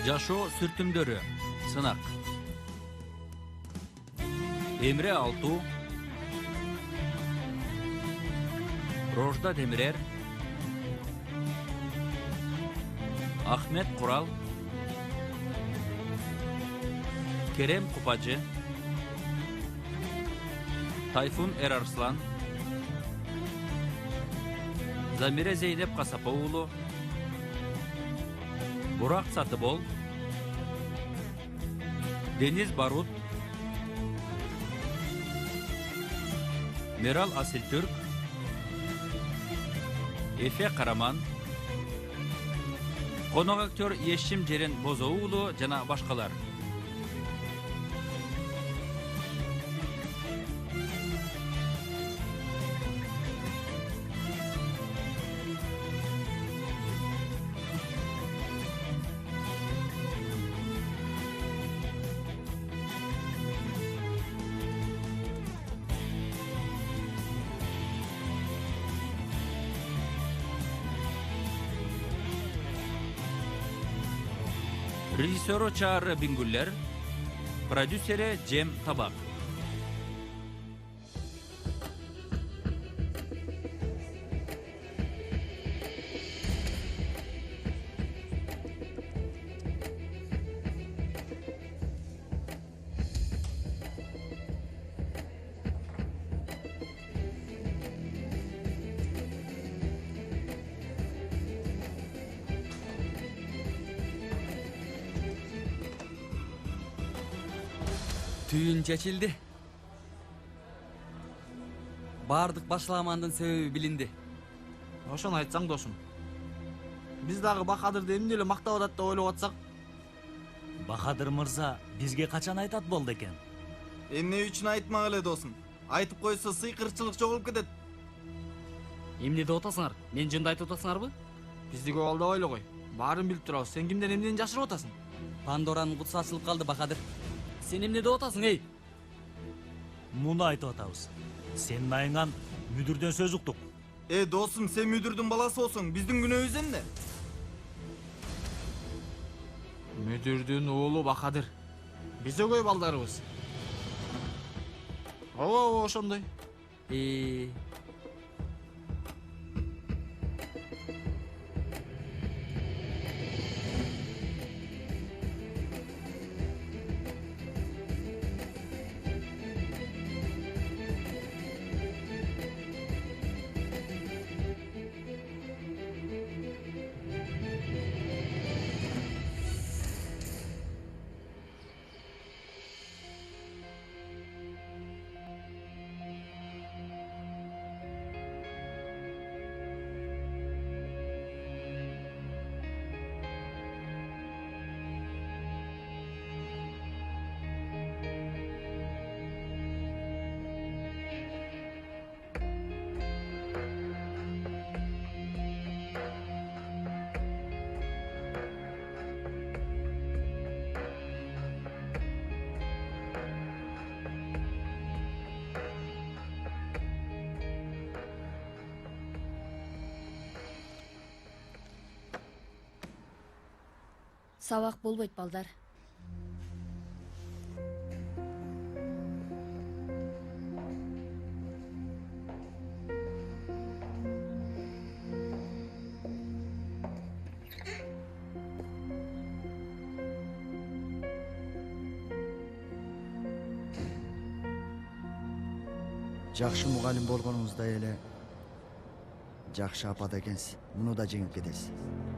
Жашоо сүртүмдөрү. Сынак. Эмре Алтуу, Рожда Демирер, Ахмет Курал, Керем Купажы, Тайфун Эрарслан, Замире Зейнеп Касапоулу, Бурак Сатыбол, Дениз Барут, Мерал Асилтүрк, Эфе Караман, конок актер Ешим Жерен Бозоулу жана башкалар. Rejissörü Çağrı Bingüller, prodüseri Cem Tabak. Tüyün çekildi. Бардык башламандын себеби билинди. Ошону айтсаң досум. Биз дагы Бахадырды эмне эле мактап атат деп ойлоп атсак? Бахадыр мырза бизге качан айтат болду экен? Эмне үчүн айтмак эле досум? Айтып койсо сыйкырчылык жогулуп кетет. Эмне деп атасыңар? Мен жөнүндө айтып атасыңарбы? Бизди көп алдап ойлогой. Баарын билип турабыз. Сен кимден эмнени жашырып атасың? Пандоранын кутусу ачылып калды, Бахадыр. Сен эмне деп атасың, эй? Муну айтып атабыз. Сенин айыңан мүдүрдөн сөз уктук. Досум, сен мүдүрдүн баласы болсоң, биздин күнөөбүз эмне? Мүдүрдүн уулу Бахадыр. Биз өгөй балдарыбыз. Ооба, ошондой. Сабак болбойт, балдар. Жакшы мугалим болгонуңуздай эле жакшы апа да экенсиз. Муну да жеңип кетесиз.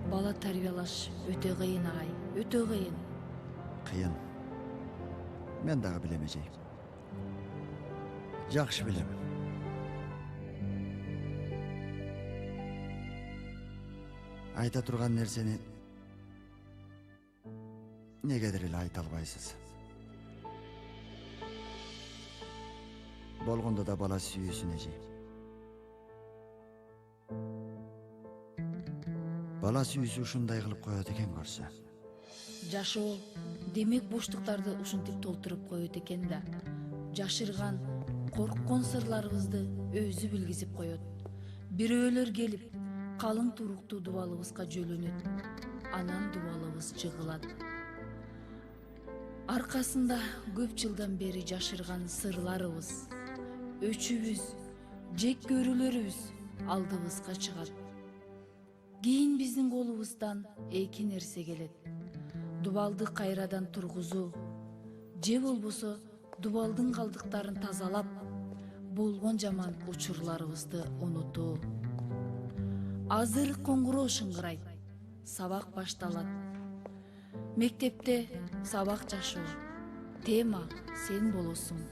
Бала тарбиялаш өтө кыйын, агай. Өтө кыйын. Кыйын. Мен дагы билем эжей. Жакшы билем. Айта турган нерсени негедир эле айта албайсыз. Болгондо да бала сүйүүсүн эжей. Бала сүйүүсү ушундай кылып коет экен көрсө. Жашоо демек боштуктарды ушинтип толтуруп коет экен да. Жашырган, корккон сырларыбызды өзү билгизип коет. Бирөөлөр келип, калың туруктуу дубалыбызга жөлөнөт. Анан дубалыбыз жыгылат. Аркасында көп жылдан бери жашырган сырларыбыз, өчүбүз, жек көрүүлөрүбүз алдыбызга чыгат. Кийин биздин колубуздан эки нерсе келет. Дубалды кайрадан тургузуу, же болбосо дубалдын калдыктарын тазалап, болгон жаман учурларыбызды унутуу. Азыр коңгуроо шыңгырайт, сабак башталат. Мектепте сабак жашоо, тема сен болосуң.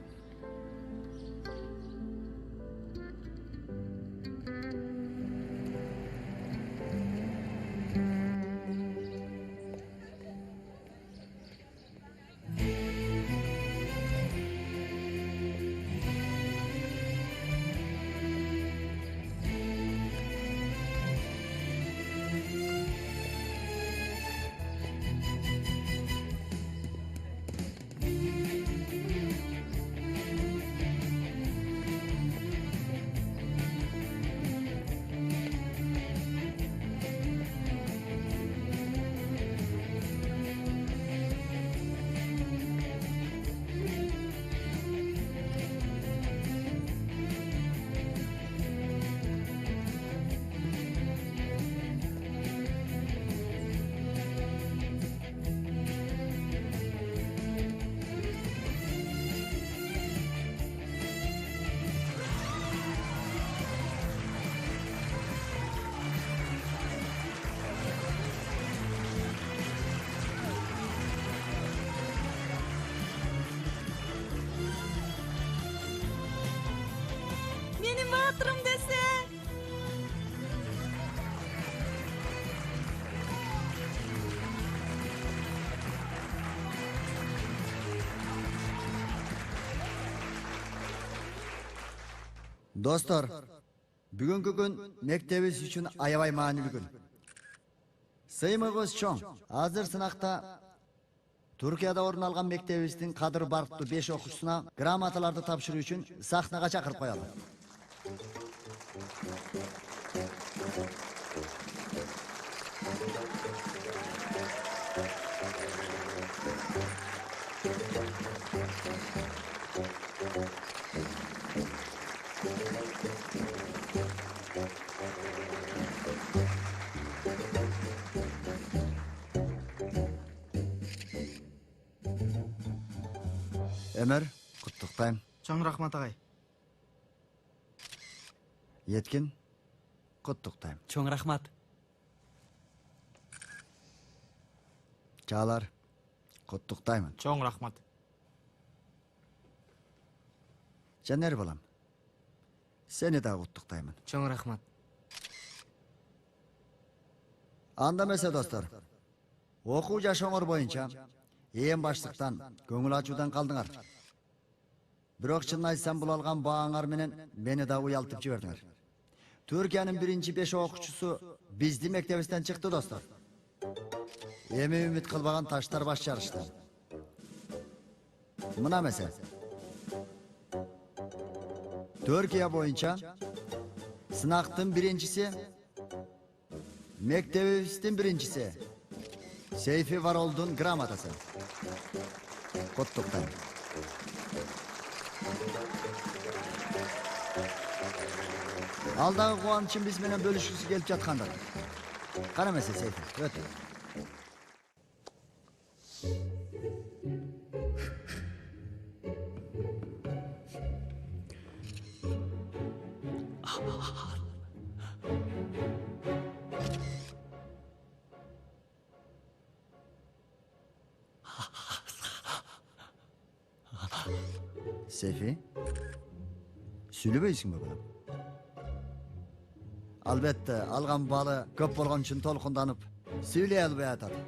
Benim hatırım dese. Dostlar, бүгүнкү күн мектебибиз үчүн аябай маанилүү күн. Сыймыгыбыз чоң. Азыр сынакта Түркияда орун алган мектебибиздин кадыр барктуу 5 окуучусуна грамоталарды тапшыруу үчүн сахнага чакырып коелу. Ömer, kutlukdayım. Чоң рахмат агай. Yetkin, kutlukdayım. Чоң рахмат. Çağlar, kutlukdayım. Чоң рахмат. Caner balam, seni de kutlukdayım. Чоң рахмат. Andamese dostlar, okuu yaşoңор boyunca en başlıktan, көңүл ачуудан калдыңар. Бирок чынын айтсам, бул алган бааңар менен мени да уялтып жибердиңер. Түркиянын биринчи 5 окуучусу биздин мектебибизден чыкты, достор. Эми үмүт кылбаган таштар баш жарышты. Мына месе. Türkiye boyunca sınaqtın birincisi, mektebimizin birincisi, Seyfi Varol'dun gramatası. Kutluktan. Alдағы қуанышым biz менен bölüşküsü gelip жатқандар. Қара месе Seyfi, өтө. Seyfi, süйлөбөйсүңбү балам? Albatta, algan balı köp bolgon üçün tolkundanıp, süyley albay atadi.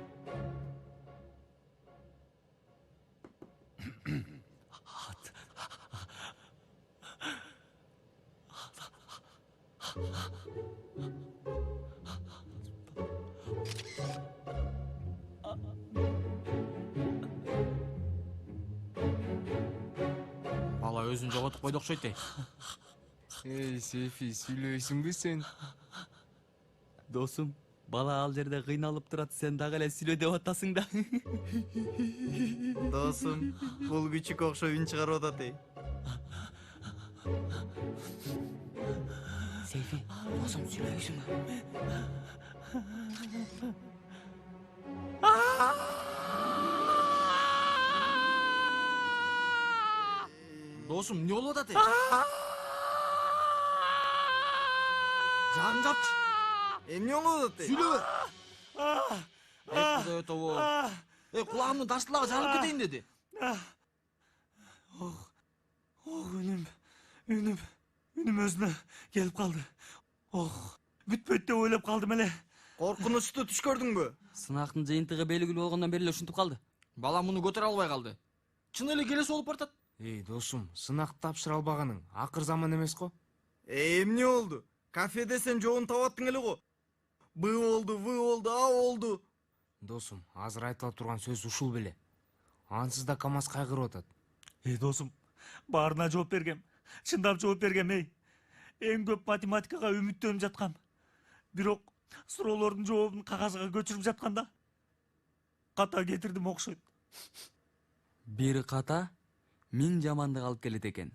Бала өзүн жоготуп койду окшойт эй. Эй, Сейфи, сүйлөйсүңбү сен? Досум, Бала ал жерде кыйналып турат, сен дагы эле сүйлө деп атасың да. Досум, бул күчүк окшой үн чыгарып атат эй. Сейфи, досум сүйлөйсүңбү? Досум, эмне болуп атат? Жан жапчы. Эмне болуп атат эй? Сүйлөбө. Кудай өтөбү. Кулагымдын таштылага жарып кетейин деди. Үнүм өзүнө келип калды. Бүтпөйт деп ойлоп калдым эле. Коркунучту түш көрдүңбү? Сынактын жыйынтыгы белгилүү болгондон бери эле ушинтип калды. Бала муну көтөрө албай калды. Чын эле келеси болуп баратат. Эй, досум, сынак тапшыра албаганың акыр заман эмес го? Эмне болду? Кафеде сен жообун таап аттың эле го. Вы болду, а болду. Досум, азыр айтыла турган сөз ушул беле. Ансыз да КамАЗ кайгырып атат. Эй, досум, баарына жооп бергем. Чындап жооп бергем, эй. Эң көп математикага үмүттөнүп жаткам. Бирок суроолордун жообун кагазга көчүрүп жатканда ката кетирдим окшойт. Бир ката миң жамандык алып келет экен.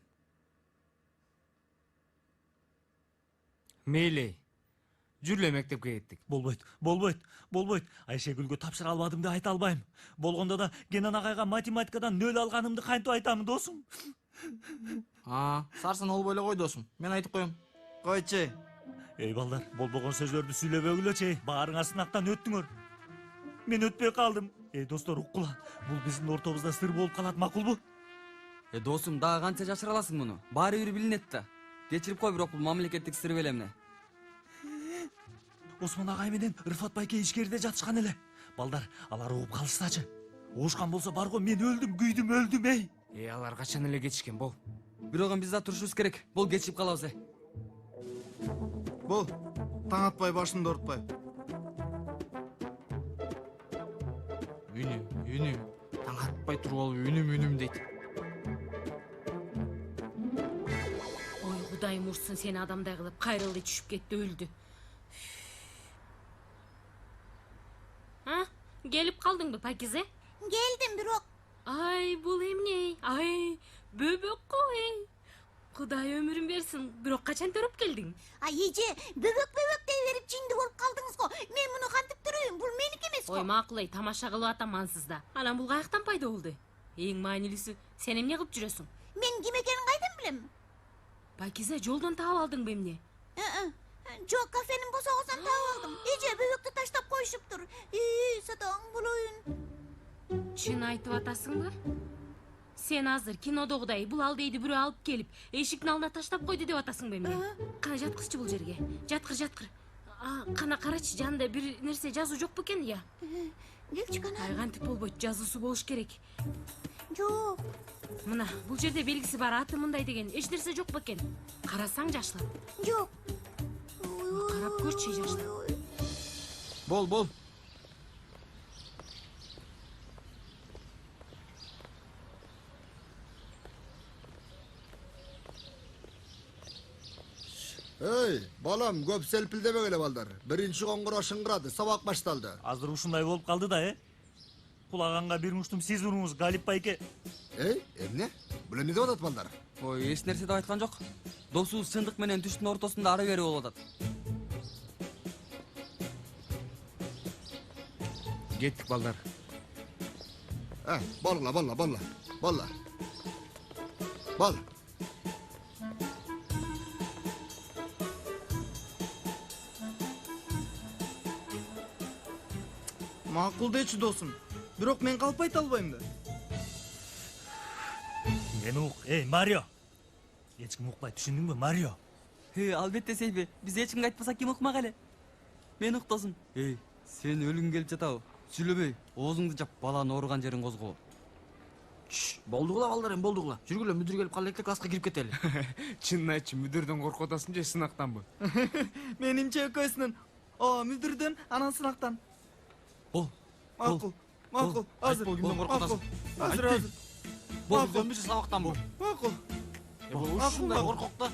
Мейли, жүр эле мектепке кеттик. Болбойт. Айшегүлгө тапшыра албадым деп айта албайм. Болгондо да Кенен агайга математикадан 0 алганымды кантип айтамын, досум? Сарсын болбой эле кой, досум. Мен айтып коем. Койчу. Эй балдар, болбогон сөздөрдү сүйлөбөгүлөчү. Баарыңар сынактан өттүңөр. Мен өтпөй калдым. Эй достор, уккула. Бул биздин ортобузда сыр болуп калат, макулбу? Досум, дагы канча жашыра аласың муну? Баары бир билинет да. Кечирип кой, бирок бул мамлекеттик сыр беле эмне? Осмон агай менен Рыфат байке ичкерide жатышкан эле. Балдар, алар угуп калышсачы. Уушкан болсо бар го, мен өлдүм, эй. Эй, алар качан эле кетишкен бол? Бирок биз да турушубуз керек. Бул кечип калабыз. Бол, таң атпай башымды оорутпай. Үнүм. Таң атпай туруп алып үнүм дейт. Ой, Кудайым урсын, сени адамдай кылып кайрылды түшүп кетти, өлдү. Келип калдыңбы, Пакизе? Келдим, бирок. Ай, бул эмне? Ай, бөбөк кой. Кудай өмүрүн берсин. Бирок качан төрөп келдиң? Эже, бөбөк дей берип жинди болуп калдыңыз го. Мен муну кантип төрөйүм? Бул меники эмес го. Ой, макул, тамаша кылып атам ансызда. Анан бул каяктан пайда болду? Эң маанилүүсү, сен эмне кылып жүрөсүң? Мен ким экенин кайдан билем? Пакизе, жолдон таап алдыңбы эмне? Жок, кафенин босогосунан таап алдым. Эже, бөбөктү таштап коюшуптур. Сатаң болоюн. Чын айтып атасыңбы? Сен азыр кинодогудай бул алдейди бирөө алып келип, эшиктин алдына таштап койду деп атасыңбы эмне? Кана жаткызчы бул жерге. Жаткыр. Кана карачы, жанында бир нерсе жазуу жок бекен, я? Келчи кана. Ай, кантип болбойт, жазуусу болуш керек. Жок. Мына, бул жерде белгиси бар, аты мындай деген эч нерсе жок бекен. Карасаң жашлап. Жок. Карап көрчү, жашлап. Бол. Ey, balam, көп селпилдебе келе балдар. Биринчи коңгуроо шыңгырады, сабак башталды. Азыр ушундай болуп калды да, Кулаганга бир муштум сиз уруңуз, Галип байке. Эй, эмне? Бул эмне деп атат балдар? Ой, эч нерсе деп айткан жок. Досубуз чындык менен түштүн ортосунда ары бери болуп атат. Кеттик балдар. Болла. Бол. Макул дечи, досум. Бирок мен калп айта албайм да. Мени ук, Марио. Эч ким укпайт, түшүндүңбү, Марио? Албетте Сейфи, биз эч кимге айтпасак ким укмак эле? Мен уктосун. Сен өлүң келип жатабы? Сүйлөбөй, оозуңду жап, баланын ооруган жерин козго. Болдугула балдар, болдугула. Жүргүлө, мүдүр келип калды, класска кирип кетели. Чынын айтчы, мүдүрдөн коркуп атасың же сынактанбы? Менимче экөөсүнөн. Мүдүрдөн, анан сынактан. Макул. Азыр. Кимден коркуп атасың? Азыр. Өмүрү сабактан бул. Макул. Ушундай коркок да.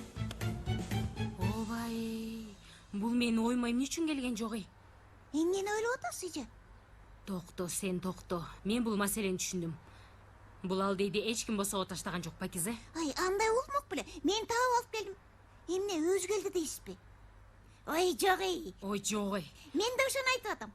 Обай, бул мени оймой эмне үчүн келген жок эй? Эмнени ойлоп атасыз эже? Токто, сен токто. Мен бул маселени түшүндүм. Бул алдейди эч ким босого таштаган жок, Пакизе. Ай, андай болмок беле. Мен таап алып келдим. Эмне өзгөлдү дейсизби? Ой, жок эй. Ой, жок ой. Мен да ошону айтып атам.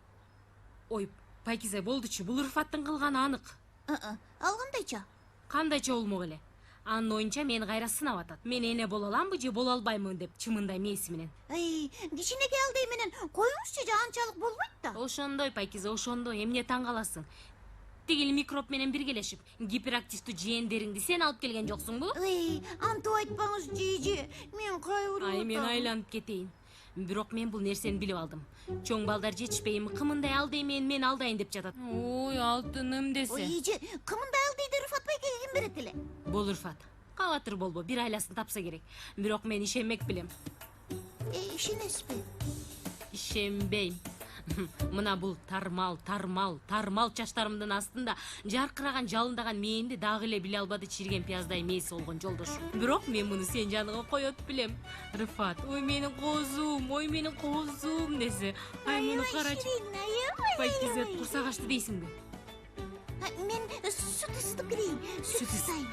Ой, Пакизе, болдучу. Бул Рыфаттын кылганы анык. Ал кандайча? Кандайча болмок эле. Анын оюнча мени кайра сынап атат. Мен эне боло аламбы же боло албаймын деп чымындай мээси менен. Ай, кичинекей алдей менен коюңузчу, же анчалык болбойт да. Ошондой, Пакизе, ошондой. Эмне таң каласың? Тигил микроб менен биргелешип, гиперактивдүү жээндериңди сен алып келген жоксуңбу? Ай, антип айтпаңыз, жеже. Мен кайгырып Ай, мен айланып кетейин. Бирок мен бул нерсени билип алдым. Чоң балдар жетишпейм, кымындай алдей мен алдайын деп жатат. Ой, алтыным десе. Ой, эже, кымындай алдейди Рыфат байкеге ким берет эле? Бул Рыфат. Кабатыр болбо, бир айласын тапса керек. Бирок мен ишенмек билем. Ишенесизби? Ишенбейм. Мына бул тармал чачтарымдын астында жаркыраган жалындаган мээңди дагы эле биле албады чирген пияздай мээси болгон жолдошум. Бирок мен муну сен жаныңа коет билем. Рыфат, ой менин козум десе. Ай, муну карачы. Пакизе, курсак ачты дейсиңби? Мен сүт ысытып кирейин. Сүт ысытайын.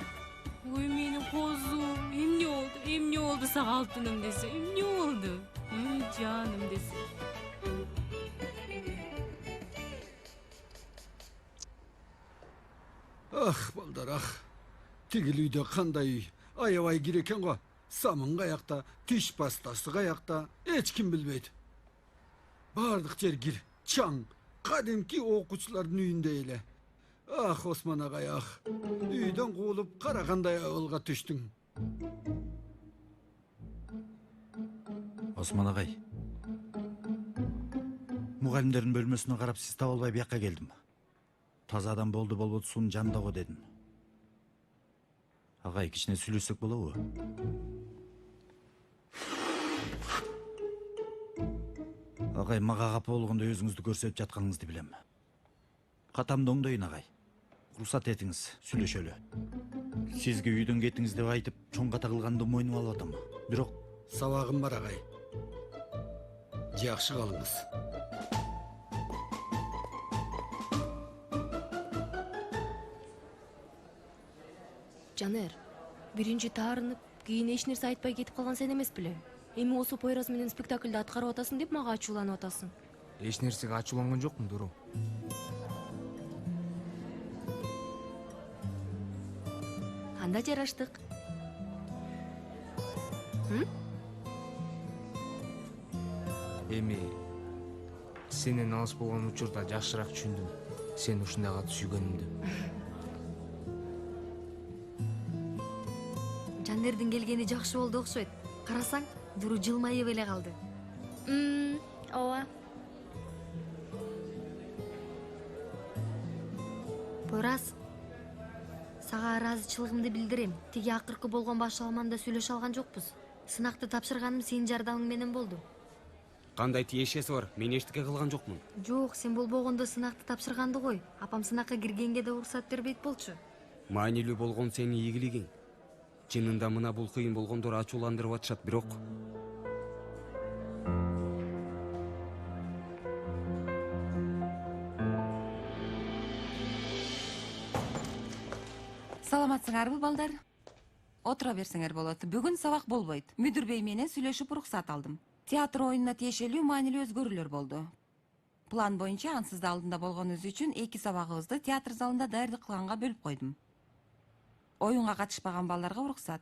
Ой, менин козум. Эмне болду сага алтыным десе. Эмне болду? Ой, жаным десе. Ах, балдар, ах. Тигил үйдө кандай үй. Аябай кир экен го. Самын каякта, тиш пастасы каякта, эч ким билбейт. Бардык жер кир, чаң, кадимки окуучулардын үйүндөй эле. Ах, Осман агай, ах. Үйдөн куулуп карагандай абалга түштүң. Осман агай. Мугалимдердин бөлмөсүнө карап сиз таба албай бияка келдим. Таза адам болду болбоду суунун жанында го дедим. Агай, кичине сүйлөшсөк болобу? Агай, мага капа болгондо өзүңүздү көрсөтүп жатканыңызды билем. Катамды оңдойун, агай. Уруксат этиңиз, сүйлөшөлү. Сизге үйдөн кетиңиз деп айтып, чоң ката кылганды мойнума алып атам. Бирок Сабагым бар, агай. Жакшы калыңыз. Жанер, биринчи таарынып, кийин эч нерсе айтпай кетип калган сен эмес беле? Эми осы Пойраз менен спектакльды аткарып атасың деп мага ачууланып атасың. Эч нерсеге ачууланган жокмун, Дуру. Анда жараштык. Эми сенен алыс болгон учурда жакшыраак түшүндүм. Сен ушундай катуу сүйгөнүмдү. Жанердин келгени жакшы болду окшойт. Карасаң, Дуру жылмайып эле калды. Ооба. Пойраз, сага ыраазычылыгымды билдирем. Тиги акыркы болгон башаламанда сүйлөшө алган жокпуз. Сынакты тапшырганым сенин жардамың менен болду. Кандай тиешеси бар? Мен эчтеке кылган жокмун. Жок, сен болбогондо сынакты тапшырганды кой. Апам сынакка киргенге да уруксат бербейт болчу. Маанилүү болгон сенин ийгилигиң. Чынында мына бул кыйын болгондор ачууландырып атышат, бирок Саламатсыңарбы, балдар? Отура берсеңер болот. Бүгүн сабак болбойт. Мүдүр бей менен сүйлөшүп уруксат алдым. Театр оюнуна тиешелүү маанилүү өзгөрүүлөр болду. План боюнча ансыз да алдында болгонубуз үчүн 2 сабагыбызды театр залында даярдык кылганга бөлүп койдум. Оюнга катышпаган балдарга уруксат.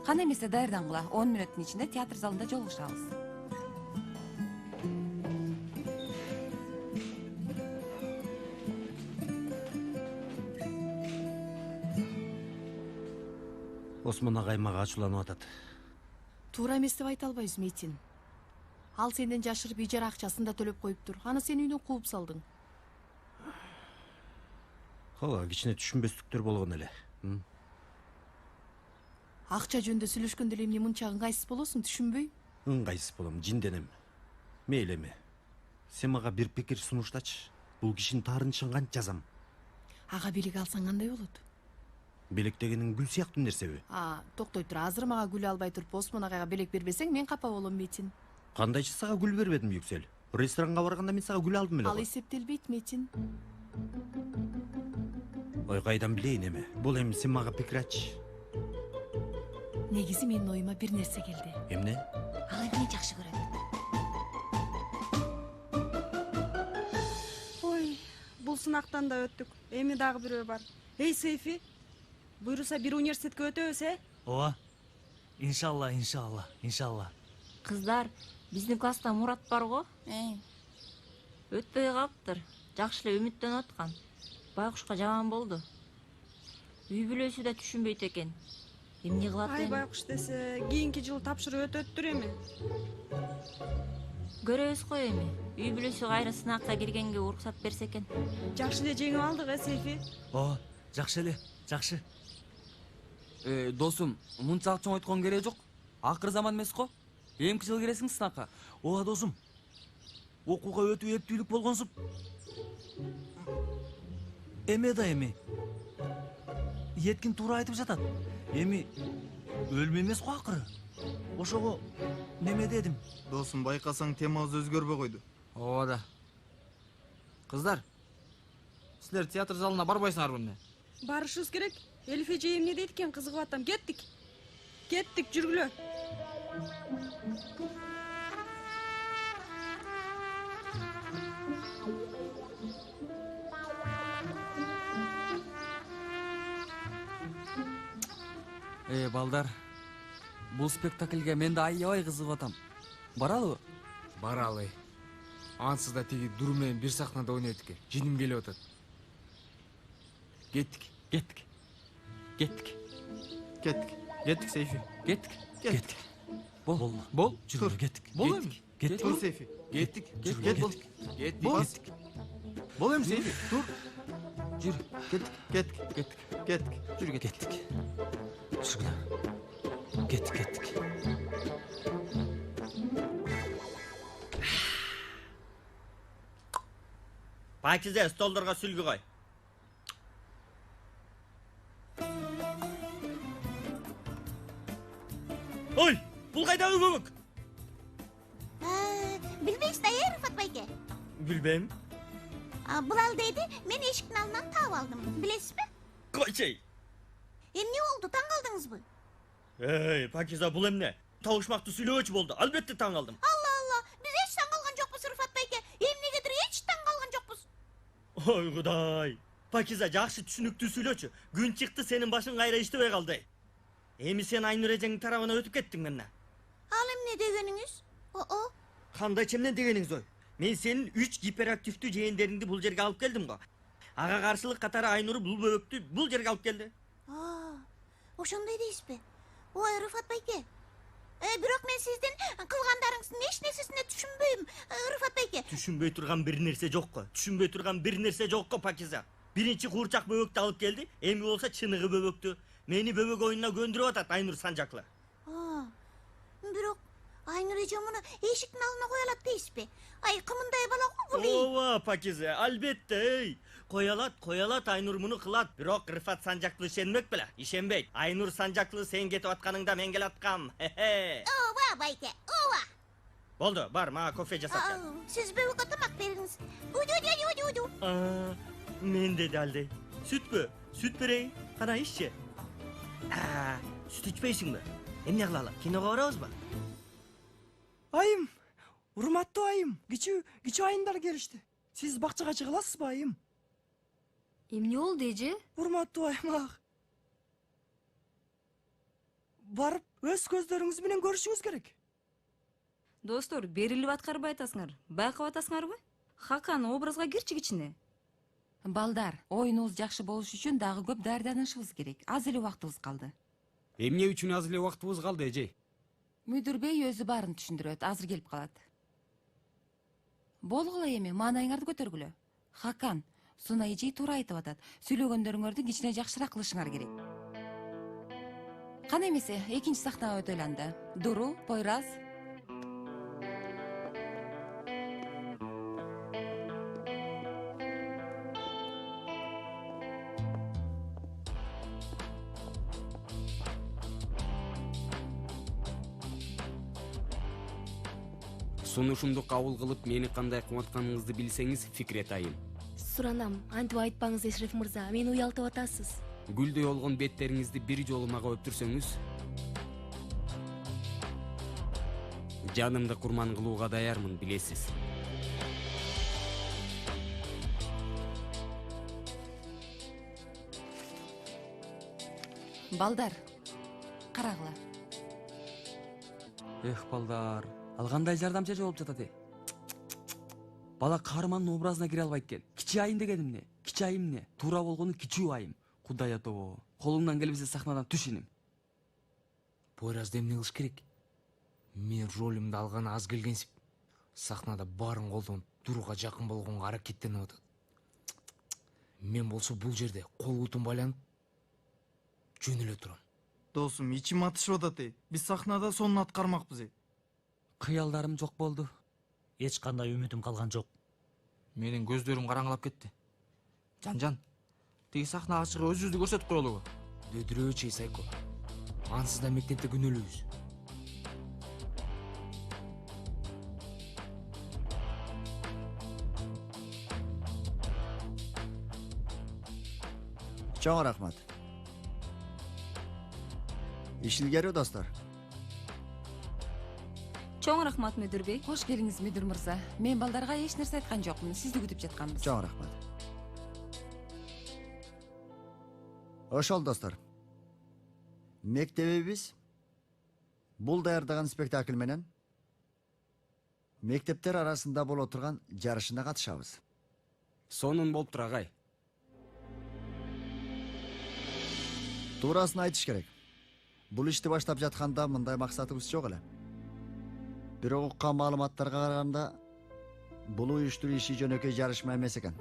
Кана эмесе даярдангыла. 10 мүнөттүн ичинде театр залында жолугушабыз. Осман агай мага ачууланып атат. Туура эмес деп айта албайбыз, Метин. Ал сенден жашырып ижара акчасын да төлөп коюптур. Аны сен үйдөн кууп салдың. Ооба, кичине түшүнбөстүктөр болгон эле. Акча жөнүндө сүйлөшкөндө эле эмне мынча ыңгайсыз болосуң, түшүнбөйм. Ыңгайсыз болом, жинденем. Мейли эми. Сен мага бир пикир сунуштачы. Бул кишинин таарынчын кантип жазам? Ага бийлик алсаң кандай болот? Белек дегениң гүл сыяктуу нерсеби? Токтой тур, азыр мага гүл албай туруп Осмон агайга белек бербесең, мен капа болом, Метин. Кандайчы сага гүл бербедим Yüksel? Ресторанга барганда мен сага гүл алдым эле Ал го. эсептелбейт Метин. Ой, кайдан билейин эми. Бул эми сен мага пикир айтчы. Негизи менин оюма бир нерсе келди. Эмне? Ал эмне жакшы көрөт? Ой, бул сынактан да өттүк. Эми дагы бирөө бар. Эй, Сейфи, буйруса бир университетке өтөбүз, ооба, иншалла. Кыздар, биздин класста Мурат бар го? Өтпөй калыптыр. Жакшы эле үмүттөнүп аткан. Байкушка жаман болду. Үй бүлөсү да түшүнбөйт экен. Эмне кылат Ай эми? байкуш десе, кийинки жылы тапшырып өтөттүр эми. Көрөбүз го эми. Үй бүлөсү кайра сынакка киргенге уруксат берсе экен. Жакшы эле жеңип алдык, Сейфи. Ооба, жакшы эле, жакшы. Досум, мынчалык чоң айткон кереги жок. Акыр заман эмес го. Эмки жыл киресиң сынакка. Ооба досум. Окууга өтүү эптүүлүк болгонсуп. Эме да эми. Еткин туура айтып жатат. Эми өлмө эмес го акыры. Ошого неме дедим. Досум, байкасаң темабыз өзгөрбөй койду. Ооба да. Кыздар, силер театр залына барбайсыңарбы эмне? Барышыбыз керек. Элиф эже эмне дейт экен, кызыгып атам. Кеттик, жүргүлө. Балдар, бул спектакльге мен да аябай кызыгып атам. Баралыбы? Баралы. Ансыз да тиги Дуру менен бир сахнада ойнойт экен. Жиним келип атат. Кеттик. Кеттик, Сейфи. Кеттик. Бол. Жүргүлө кеттик. Бол эми. Тур, Сейфи. Кеттик. Кеттик. Бол эми, Сейфи. Тур. Жүр. Кеттик. Жүргүлө кеттик. Кеттик. Пакизе, столдорго сүлгү кой. Ой, бул кайдагы көбөк? Билбейсиз да, Рыфат байке? Билбейм. Бул алдайды, мен эшиктин алдынан таап алдым. Билесизби? Койчей. Эмне болду, таң калдыңызбы? Эй, Пакиза, бул эмне? Табышмакты сүйлөөчү болду. Албетте таң калдым. Алла, биз эч таң калган жокпуз, Рыфат байке. Эмнегедир эч таң калган жокпуз. Ой, Кудай. Пакиза, жакшы түшүнүктүү сүйлөөчү. Күн чыкты, сенин башың кайра иштебей калды. Эми сен Айнур эжеңдин тарабына өтүп кеттиң эмне? Ал эмне дегениңиз? Кандай чемне дегениңиз ой? Мен сенин 3 гиперактивдүү жээндериңди бул жерге алып келдим го. Ага каршылык катары Айнур бул бөбөктү бул жерге алып келди. Ошондой дейсизби? Ой, Рыфат байке. Бирок мен сиздин кылгандарыңыздын эч нерсесине түшүнбөйм, Рыфат байке. Түшүнбөй турган бир нерсе жок го, Пакиза. Биринчи куурчак бөбөктү алып келди, эми болсо чыныгы бөбөктү. Мени бөбөк оюнуна көндүрүп атат Айнур Санжаклы. Бирок Айнур эже муну эшиктин алдына кое алат дейсизби? Ай, кымындай бала го бул. Ооба, Пакиза, албетте. Кое алат, Айнур муну кылат. Бирок Рыфат Санжаклы ишенбек беле? Ишенбейт. Айнур Санжаклы сен кетип атканыңда мен келаткам. Ооба, байке, ооба. Болду, бар, мага кофе жасап бер. Сиз бөбөккө тамак бериңиз. Уду. Мен де далдей. Сүтпү? Сүт берейин. Кана иччи. Сүт ичпейсиңби? Эмне кылалы? Киного барабызбы? Айым, урматтуу айым, кичүү айымдар келишти. Сиз бакчага чыгыласызбы айым? Эмне болду эже? Урматтуу айым, барып өз көздөрүңүз менен көрүшүңүз керек. Достор, берилип аткарбай атасыңар, байкап атасыңарбы? Хакан, образга кирчи кичине. Балдар, оюнубуз жакшы болуш үчүн дагы көп даярданышыбыз керек. Аз эле убактыбыз калды. Эмне үчүн аз эле убактыбыз калды, эже? Мүдүр бей өзү баарын түшүндүрөт, азыр келип калат. Болгула эми, маанайыңарды көтөргүлө. Хакан, Суна эже туура айтып атат. Сүйлөгөндөрүңөрдү кичине жакшыраак кылышыңар керек. Кана эмесе, экинчи сахнага өтөлү анда. Дуру, Пойраз. Сунушумду кабыл кылып, мени кандай кубатканыңызды билсеңиз, фикрет айым. Суранам, антип айтпаңыз Эшреф мырза, мени уялтып атасыз. Гүлдөй болгон беттериңизди бир жолу мага өптүрсөңүз, жанымды курман кылууга даярмын, билесиз. Балдар, карагыла. Эх, балдар, ал кандай жардамчы болуп жатат э? Бала каармандын образына кире албайт экен. Кичи айым деген эмне? Кичи айым эмне? Туура болгону кичүү айым. Кудай атоо. Колуңдан келбесе сахнадан түш инем. Поyrazda эмне кылыш керек? Мен ролимди алганы аз келгенсип, сахнада барын колдонуп, Дурга жакын болгонго аракеттенип атат. Мен болсо бул жерде кол утум байланып, жөнөлө турам. Досум, ичим атышып атат. Биз сахнада сонун аткармакпыз. Кыялдарым жок болду. Эч кандай үмүтүм калган жок. Менин көздөрүм караңгылап кетти. Жан, тиги сахнага чыгып өзүбүздү көрсөтүп коелугу. Дөдүрөөчөй Сайко. Ансыз да мектепте күнөөлөбүз. Чоң рахмат. Иш илгери достор. Чоң рахмат, мүдүр бей. Кош келиңиз, мүдүр мырза. Мен балдарга эч нерсе айткан жокмун. Сизди күтүп жатканбыз. Чоң рахмат. Ошол достор. Мектебибиз бул даярдаган спектакль менен мектептер арасында боло турган жарышына катышабыз. Сонун болуптур, агай. Туурасын айтыш керек. Бул ишти баштап жатканда мындай максатыбыз жок эле. Бирок уккан маалыматтарга караганда бул уюштуруу иши жөнөкөй жарышма эмес экен.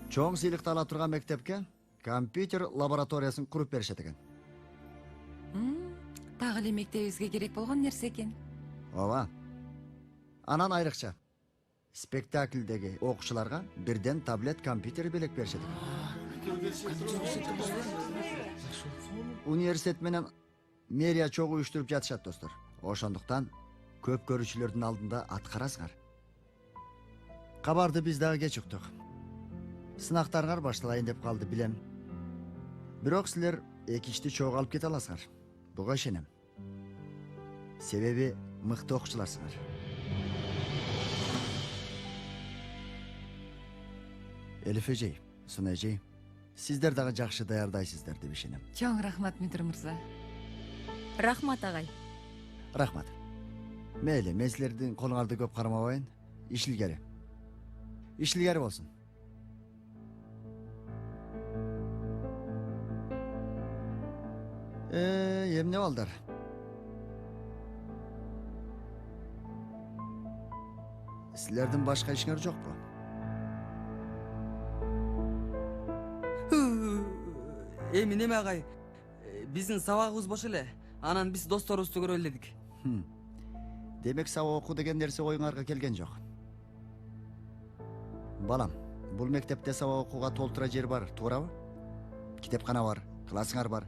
Чоң сыйлыкты ала турган мектепке компьютер лабораториясын куруп беришет экен. Тагы эле мектебибизге керек болгон нерсе экен. Ооба. Анан айрыкча спектакльдеги окуучуларга бирден таблет компьютер белек беришет экен. Университет менен мэрия чогуу уюштуруп жатышат достор. Ошондуктан көп көрүүчүлөрдүн алдында аткарасыңар. Кабарды биз дагы кеч уктук. Сынактарыңар башталайын деп калды, билем. Бирок силер эки ишти чогуу алып кете аласыңар. Буга ишенем. Себеби мыкты окуучуларсыңар. Элиф эжей, Сун эжей, сиздер дагы жакшы даярдайсыздар деп ишенем. Чоң рахмат, мүдүр мырза. Рахмат, агай. Рахмат. Мейли, мен силердин колуңарды көп кармабайын. Иш илгери. Иш илгери болсун. Эмне балдар? Силердин башка ишиңер жокпу? Эми неме агай? Биздин сабагыбыз бош эле. Анан биз досторубузду көрө эледик. Демек сабак окуу деген нерсе оюңарга келген жок. Балам, бул мектепте сабак окууга толтура жер бар, туурабы? Китепкана бар, классыңар бар.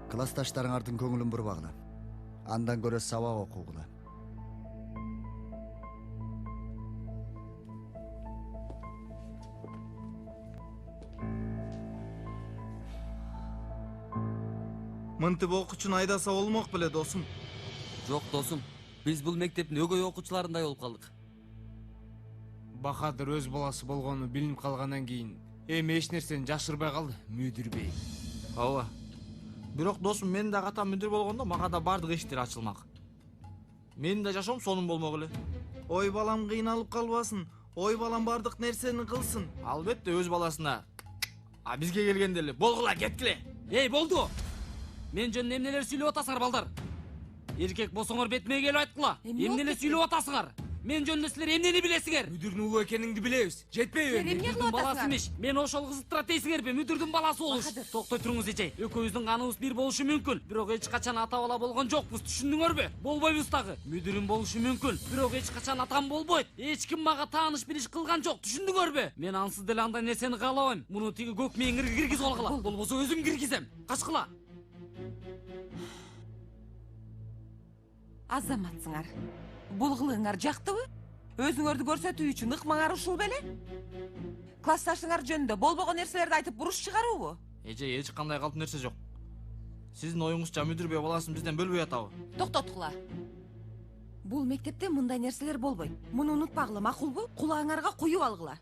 Классташтарыңардын көңүлүн бурбагыла. Андан көрө сабак окугула. Мынтип окуучуну айдаса болмок беле, досум. Жок, досум. Биз бул мектептин өгөй окуучуларындай болуп калдык. Бахадыр өз баласы болгону билинип калгандан кийин эми эч нерсени жашырбай калды, мүдүр бей. Ооба. Бирок досум, мен да атам мүдүр болгондо мага да бардык эшиктер ачылмак. Менин да жашоом сонун болмок эле. Ой балам кыйналып калбасын. Ой балам бардык нерсени кылсын. Албетте өз баласына. А бизге келгенде эле болгула, кеткиле. Эй, болду. Мен жөнүндө эмнелер сүйлөп атасыңар, балдар? Эркек болсоңор бетиме келип айткыла. Эмнелер сүйлөп атасыңар? Мен жөнүндө силер эмнени билесиңер? Мүдүрдүн улуу экениңди билебиз. Жетпейби? Мүдүрдүн баласы эмеш. Мен ошол кызды стратейсиңерби? Мүдүрдүн баласы болуш. Токтой туруңуз эжей. Экөөбүздүн каныбыз бир болушу мүмкүн. Бирок эч качан ата бала болгон жокпуз, түшүндүңөрбү? Болбойбуз дагы. Мүдүрүм болушу мүмкүн. Бирок эч качан атам болбойт. Эч ким мага тааныш билиш кылган жок, түшүндүңөрбү? Мен ансыз деле андай нерсени каалабайм. Муну тиги көк мээңирге киргизип алгыла. Болбосо өзүм киргизем. Качкыла. Азаматсыңар. Бул кылыгыңар жактыбы? Өзүңөрдү көрсөтүү үчүн ыкмаңар ушул беле? Классташыңар жөнүндө болбогон нерселерди айтып буруш чыгаруубу? Эже, эч кандай калп нерсе жок. Сиздин оюңузча мүдүр бей баласын бизден бөлбөй атабы? Токтоткула. Бул мектепте мындай нерселер болбойт. Муну унутпагыла, макулбу? Кулагыңарга куюп алгыла.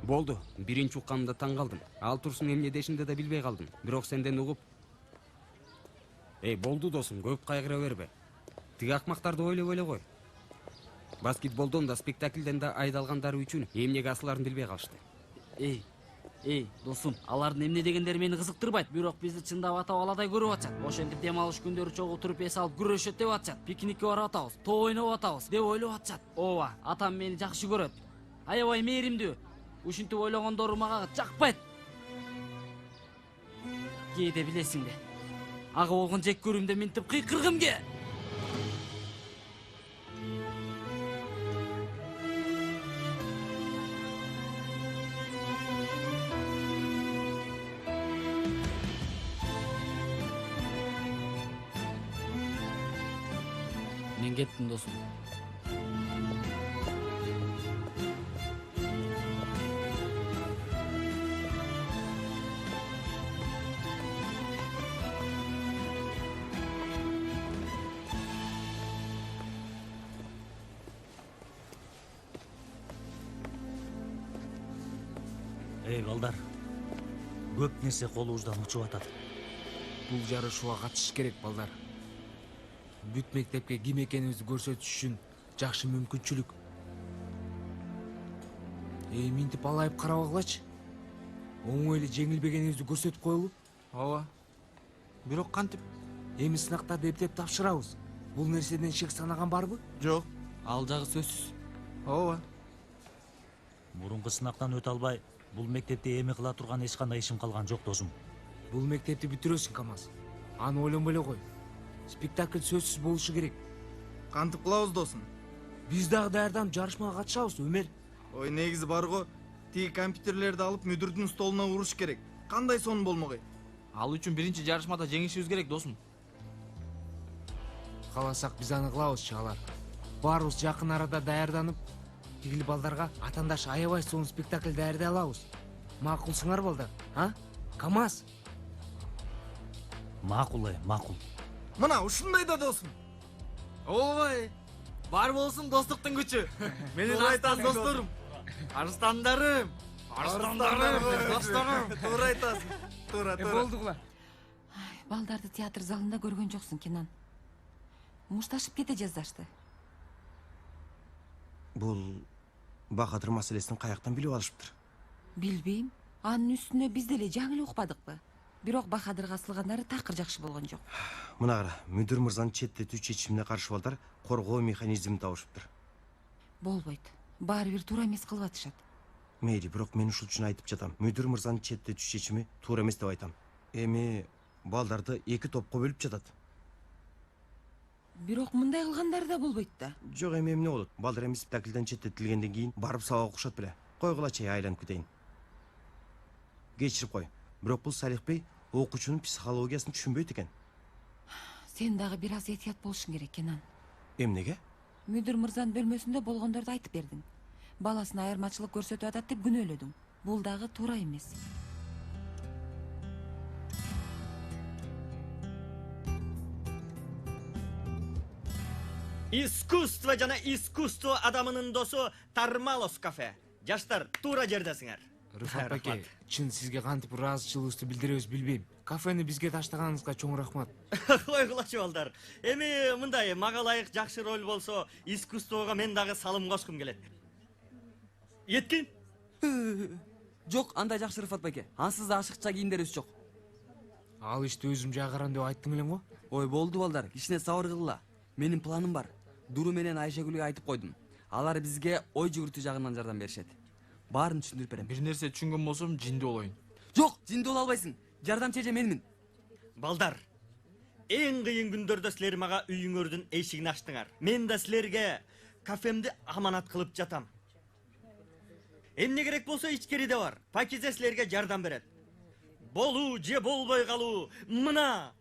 Болду. Биринчи укканымда таң калдым. Ал турсун эмне дешимди да билбей калдым. Бирок сенден угуп. Болду досум, көп кайгыра бербе. Тиги акмактарды ойлоп эле кой. Баскетболдон да спектакльден да айдалгандары үчүн эмнеге асыларын билбей калышты. Досум, алардын эмне дегендери мени кызыктырбайт. Бирок бизди чындап атап аладай көрүп атышат. Ошентип дем алыш күндөрү чогуу туруп эс алып күрөшөт деп атышат. Пикникке барып атабыз, топ ойноп атабыз деп ойлоп атышат. Ооба, атам мени жакшы көрөт. Аябай мээримдүү. Ушинтип ойлогондору мага жакпайт. Кээде билесиңби? Ага болгон жек көрүүмдө минтип кыйкыргым ке. Мен кеттим досум. Балдар, көп нерсе колубуздан учуп атат. Бул жарышууга катышыш керек, балдар. Бүт мектепке ким экенибизди көрсөтүш үчүн жакшы мүмкүнчүлүк. Минтип алайып карабагылачы. Оңой эле жеңилбегенибизди көрсөтүп коелу. Ооба. Бирок кантип? Эми сынактарды эптеп тапшырабыз. Бул нерседен шек санаган барбы? Жок. Ал жагы сөзсүз. Ооба. Мурунку сынактан өтө албай, бул мектепте эми кыла турган эч кандай ишим калган жок досум. Бул мектепти бүтүрөсүң, Камаз. Аны ойлонбой эле кой. Спектакль сөзсүз болушу керек. Кантип кылабыз досум? Биз дагы даярданып жарышмага катышабыз, Өмер. Ой, негизи бар го. Тиги компьютерлерди алып мүдүрдүн столуна уруш керек. Кандай сонун болмогой? Ал үчүн биринчи жарышмада жеңишибиз керек, досум. Кааласак биз аны кылабыз, чагалар. Баарыбыз жакын арада даярданып, тигил балдарга атандаш аябай сонун спектакль даярдай алабыз. Макулсуңар, балдар, а? Камаз. Макул, макул. Мына ушундай да досум. Ооба. Бар болсун достуктун күчү. Менин айтасың досторум. Арстандарым. Досторум. Туура айтасың. Туура. Болдугула. Балдарды театр залында көргөн жоксуң, Кенан. Мушташып кете жаздашты. Бул Бахадыр маселесин каяктан билип алышыптыр? Билбейм. Анын үстүнө биз деле жаңы укпадыкпы? Бирок Бахадырга асылгандары такыр жакшы болгон жок. Мына кара, мүдүр мырзанын четтетүү чечимине каршы балдар коргоо механизмин табышыптыр. Болбойт. Баары бир туура эмес кылып атышат. Мейли, бирок мен ушул үчүн айтып жатам. Мүдүр мырзанын четтетүү чечими туура эмес деп айтам. Эми балдарды эки топко бөлүп жатат. Бирок мындай кылгандары да болбойт да. Жок, эми эмне болот? Балдар эми спектакльден четтетилгенден кийин барып сабак окушат беле. Койгулачы, айланып кетейин. Кечирип кой. Бирок бул Салих бей окуучунун психологиясын түшүнбөйт экен. Сен дагы бир аз этият болушуң керек, Кенан. Эмнеге? Мүдүр мырзанын бөлмөсүндө болгондорду айтып бердиң. Баласына айырмачылык көрсөтүп атат деп күнөөлөдүң. Бул дагы туура эмес. Искусство жана искусство адамынын досу Тармалос кафе. Жаштар, туура жердесиңер. Рыфат аке, чын сизге кантип ыраазычылыгыбызды билдиребиз билбейм. Кафени бизге таштаганыңызга чоң рахмат. Койгулачы балдар. Эми мындай мага ылайык жакшы роль болсо, искусствого мен дагы салым кошкум келет. Еткин? Жок, андай жакшы Рыфат байке. Ансыз да ашыкча кийимдерибиз жок. Ал ишти өзүм жагырам деп айттың элең го? Ой, болду балдар, кичине сабыр кылгыла. Менин планым бар. Дуру менен Айшагүлгө айтып койдум. Алар бизге ой жүгүртүү жагынан жардам беришет. Баарын түшүндүрүп берем. Бир нерсе түшүнгөн болсом, жинди болоюн. Жок, жинди боло албайсың. Жардамчы эже менмин. Балдар, Эң кыйын күндөрдө силер мага үйүңөрдүн эшигин ачтыңар. Мен да силерге кафемди аманат кылып жатам. Эмне керек болсо ичкериде бар. Пакизе силерге жардам берет. Болуу же болбой калуу мына.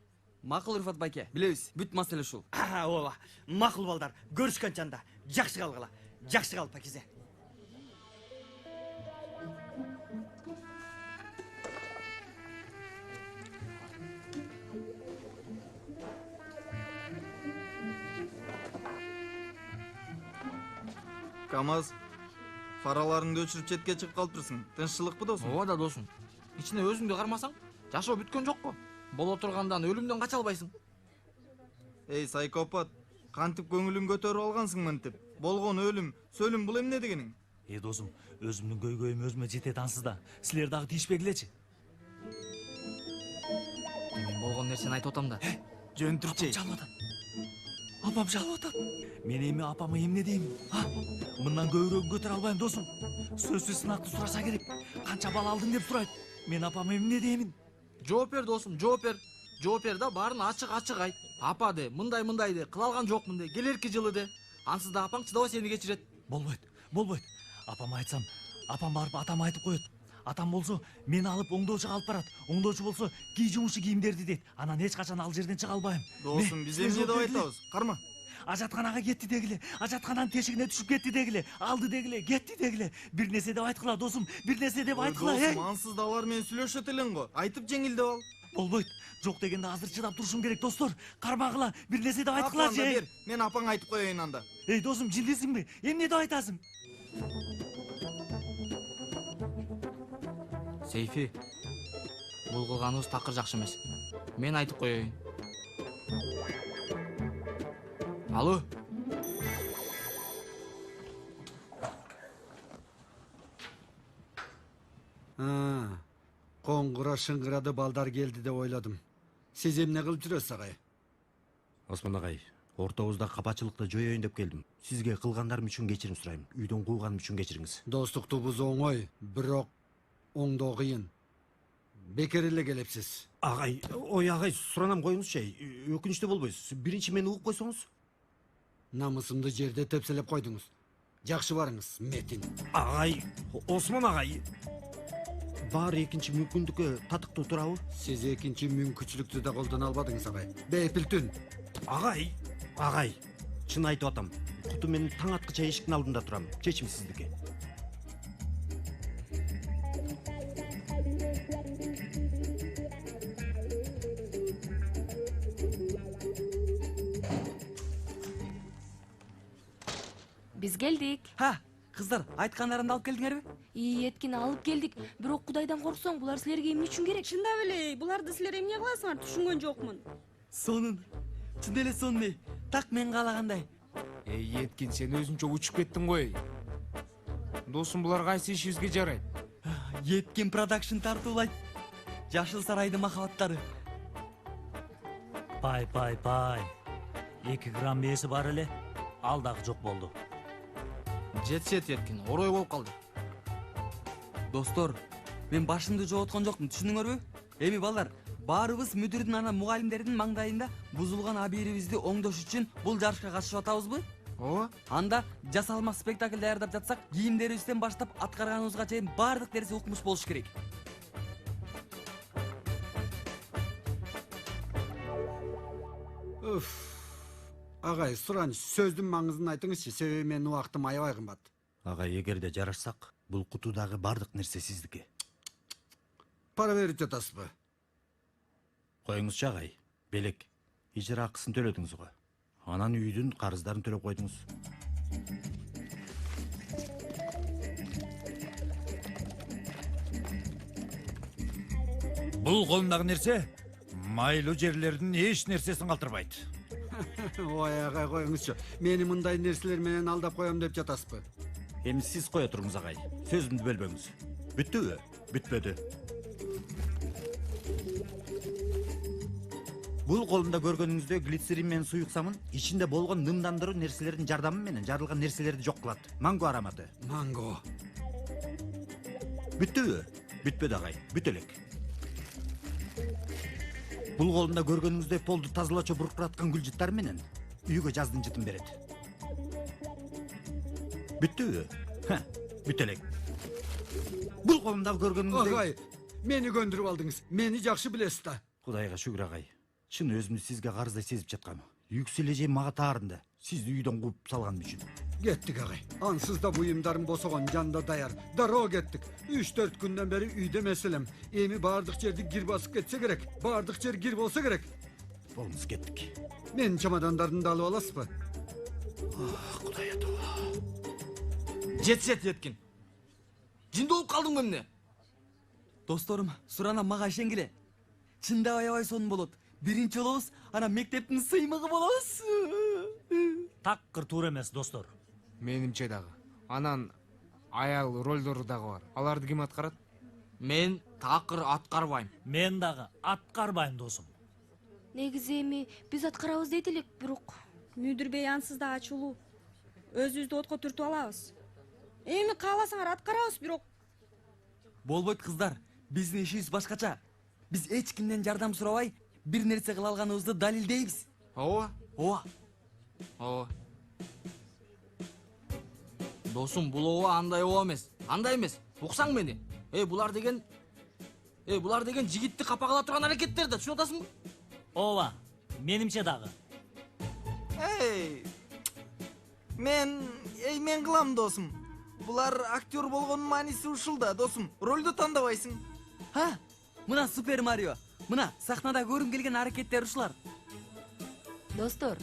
Макул Рыфат байке, билебиз, бүт маселе ушул. Ооба, макул балдар. Көрүшкөн чанда. Жакшы калгыла. Жакшы кал, Пакизе. КамАЗ, фараларыңды өчүрүп четке чыгып калыптырсың. Тынччылыкпы досум? Ооба да досум. Ичине өзүңдү кармасаң, жашоо бүткөн жокко. Боло тургандан өлүмдөн кача албайсың. Эй, сайкопат, кантип көңүлүң көтөрүп алгансың мынтип? Болгон өлүм, сөлүм бул эмне дегениң? Досум, өзүмдүн көйгөйүм өзүмө жетет ансыз да. Силер дагы тийишпегилечи. Мен болгон нерсени айтып атам да. Жөн түрчей. Апам жалып атат. Мен эми апама эмне дейм? Мындан көбүрөөкүн көтөрө албайм досум. Сөзсүз сынакты сураса керек. Канча бала алдың деп сурайт. Мен апама эмне деймин? Жооп бер досум, жооп бер. Жооп бер да баарын ачык айт. Апа де, мындай де, кыла алган жокмун де, келерки жылы де. Ансыз да апаң чыдабай сени кечирет. Болбойт. Апама айтсам, апам барып атама айтып коет. Атам болсо мени алып оңдоочуга алып барат. Оңдоочу болсо кий жумушу кийимдерди дейт. Анан эч качан ал жерден чыга албайм. Досум, биз эмне деп айтабыз? Карма. Ажатканага кетти дегиле. Ажаткананын тешигине түшүп кетти дегиле. Алды дегиле, кетти дегиле. Бир нерсе деп айткыла досум. Бир нерсе деп айткыла. Досум, ансыз да алар менен сүйлөшөт элең го. Айтып жеңилдеп ал. Болбойт. Жок дегенде азыр чыдап турушум керек, достор. Кармагыла, бир нерсе деп айткыла же. Бер, мен апаңа айтып коеюн анда. Эй, досум, жилдесиңби? Эмне деп айтасың? Сейфи, бул кылганыбыз такыр жакшы эмес. Мен айтып коеюн. Алло. Коңгура шыңгырады балдар келди деп ойладым. Сиз эмне кылып жүрөсүз агай? Осмон агай, ортобузда капачылыкты жоёюн деп келдим. Сизге кылгандарым үчүн кечирим сурайм. Үйдөн кууганым үчүн кечириңиз. Достукту бузуу оңой, бирок оңдоо кыйын. Бекер эле келепсиз. Агай, ой агай, суранам коюңузчу. Өкүнүчтүү болбойсуз. Биринчи мени угуп койсоңуз. Намысымды жерде тепселеп койдуңуз. Жакшы барыңыз, Метин. Агай, Осмон агай. Баары экинчи мүмкүндүккө татыктуу турабы? Сиз экинчи мүмкүнчүлүктү да колдоно албадыңыз агай. Бейпилтүн. Агай, чын айтып атам. Куту менин таң аткыча эшиктин алдында турам. Чечим сиздики. Биз келдик. Кыздар, айткандарымды алып келдиңерби? Эткини алып келдик. Бирок Кудайдан корксоң, булар силерге эмне үчүн керек? Чындап эле, буларды силер эмне кыласыңар? Түшүнгөн жокмун. Сонун. Чын эле сонун. Так мен каалагандай. Эткин, сен өзүнчө учуп кеттиң ғой. Досум, булар кайсы ишибизге жарайт? Еткин продакшн тартуулайт. Жашыл сарайдын махабаттары. Пай. 2 грамм бээси бар эле. Ал дагы жок болду. Жетсет Еткин, орой болуп калды. Достор, мен башымды жооткон жокмун, түшүндүңөрбү? Эми балдар, баарыбыз мүдүрдүн анан мугалимдердин маңдайында бузулган абийирибизди оңдош үчүн бул жарышка катышып атабызбы? Ооба. Анда жасалма спектакль даярдап жатсак, кийимдерибизден баштап аткарганыбызга чейин баардык нерсе укмуш болуш керек. Агай, сураныч, сөздүн маңызын айтыңызчы, себеби менин убактым аябай кымбат. Агай, эгерде жарашсак, бул кутудагы бардык нерсе сиздики. Пара берип жатасызбы? Коюңузчу агай, белек. Ижара акысын төлөдүңүз го. Анан үйдүн карыздарын төлөп койдуңуз. Бул колумдагы нерсе майлуу жерлердин эч нерсесин калтырбайт. Ой, агай, коюңузчу. Мени мындай нерселер менен алдап коем деп жатасызбы? Эми сиз кое туруңуз агай. Сөзүмдү бөлбөңүз. Бүттүбү? Бүтпөдү. Бул колумда көргөнүңүздөй глицерин менен суюксамын, ичинде болгон нымдандыруу нерселердин жардамы менен жарылган нерселерди жок кылат. Манго ароматы. Манго. Бүттүбү? Бүтпөдү агай. Бүт элек. Бул колумда көргөнүңүздөй полду тазалачу буркураткан гүлжыттар менен үйгө жаздын жытын берет. Бүттүбү? Бүт элек. Бул колумда көргөнүңүздөй... Агай, мени көндүрүп алдыңыз. Мени жакшы билесиз да. Кудайга шүгүр агай. Чын өзүмдү сизге карыздай сезип жаткам. Yüksel эже мага таарынды. Сизди үйдөн кууп салганым үчүн. Кеттик агай. Ансыз да буюмдарым босогон, жанда даяр. Дароо кеттик. 3-4 күндөн бери үйдө меселем. Эми баардык жерди гир басып кетсе керек. Баардык жер гир болсо керек. Болмуз, кеттик. Менин чемодандардымды алып аласызбы? Кудай атова. Жетсет еткин. Жинди болуп калдыңбы эмне? Досторум, сурана мага ишенгиле. Чында аябай сонун болот. Биринчи болобуз, ана мектептин сыймыгы болобуз. Такыр туура эмес, достор. Менимче дагы. Анан аял ролдору дагы бар. Аларды ким аткарат? Мен такыр аткарбайм. Мен дагы аткарбайм, досум. Негизи эми биз аткарабыз дейт элек, бирок Мүдүр бей ансыз да ачуулуу. Өзүбүздү отко түртүп алабыз. Эми кааласаңар аткарабыз, бирок Болбойт кыздар, биздин ишибиз башкача. Биз эч кимден жардам сурабай, бир нерсе кыла алганыбызды далилдейбиз. Ооба. Ооба. Ооба. Досум, бул ооба андай ооба эмес. Андай эмес. Уксаң мени? Булар деген жигитти капа кыла турган аракеттер да, түшүнүп атасыңбы? Ооба. Менимче дагы. Мен кылам, досум. Булар актер болгонун мааниси ушул да, досум. Ролду тандабайсың. Ха? Мына Супер Марио. Мына сахнада көрүм келген аракеттер ушулар. Достор,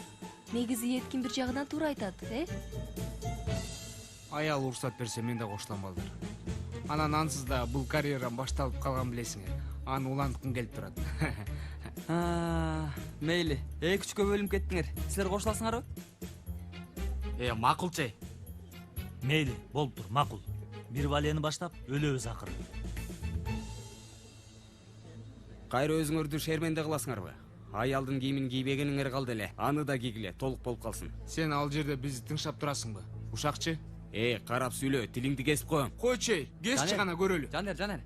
негизи Еткин бир жагынан туура айтат, Аял уруксат берсе мен да кошулам, балдар. Анан ансыз да бул карьерам башталып калган билесиңер. Аны уланткым келип турат. Мейли, 2-3кө бөлүнүп кеттиңер. Силер кошуласыңарбы? Макул чей. Мейли, болуптур, макул. Бир балени баштап, өлөбүз акыры. Кайра өзүңөрдү шерменде кыласыңарбы? Аялдын кийимин кийбегениңер калды эле. Аны да кийгиле, толук болуп калсын. Сен ал жерде бизди тыңшап турасыңбы? Ушакчы? Карап сүйлө, тилиңди кесип коем. Койчу, кесчи гана көрөлү. Жанер.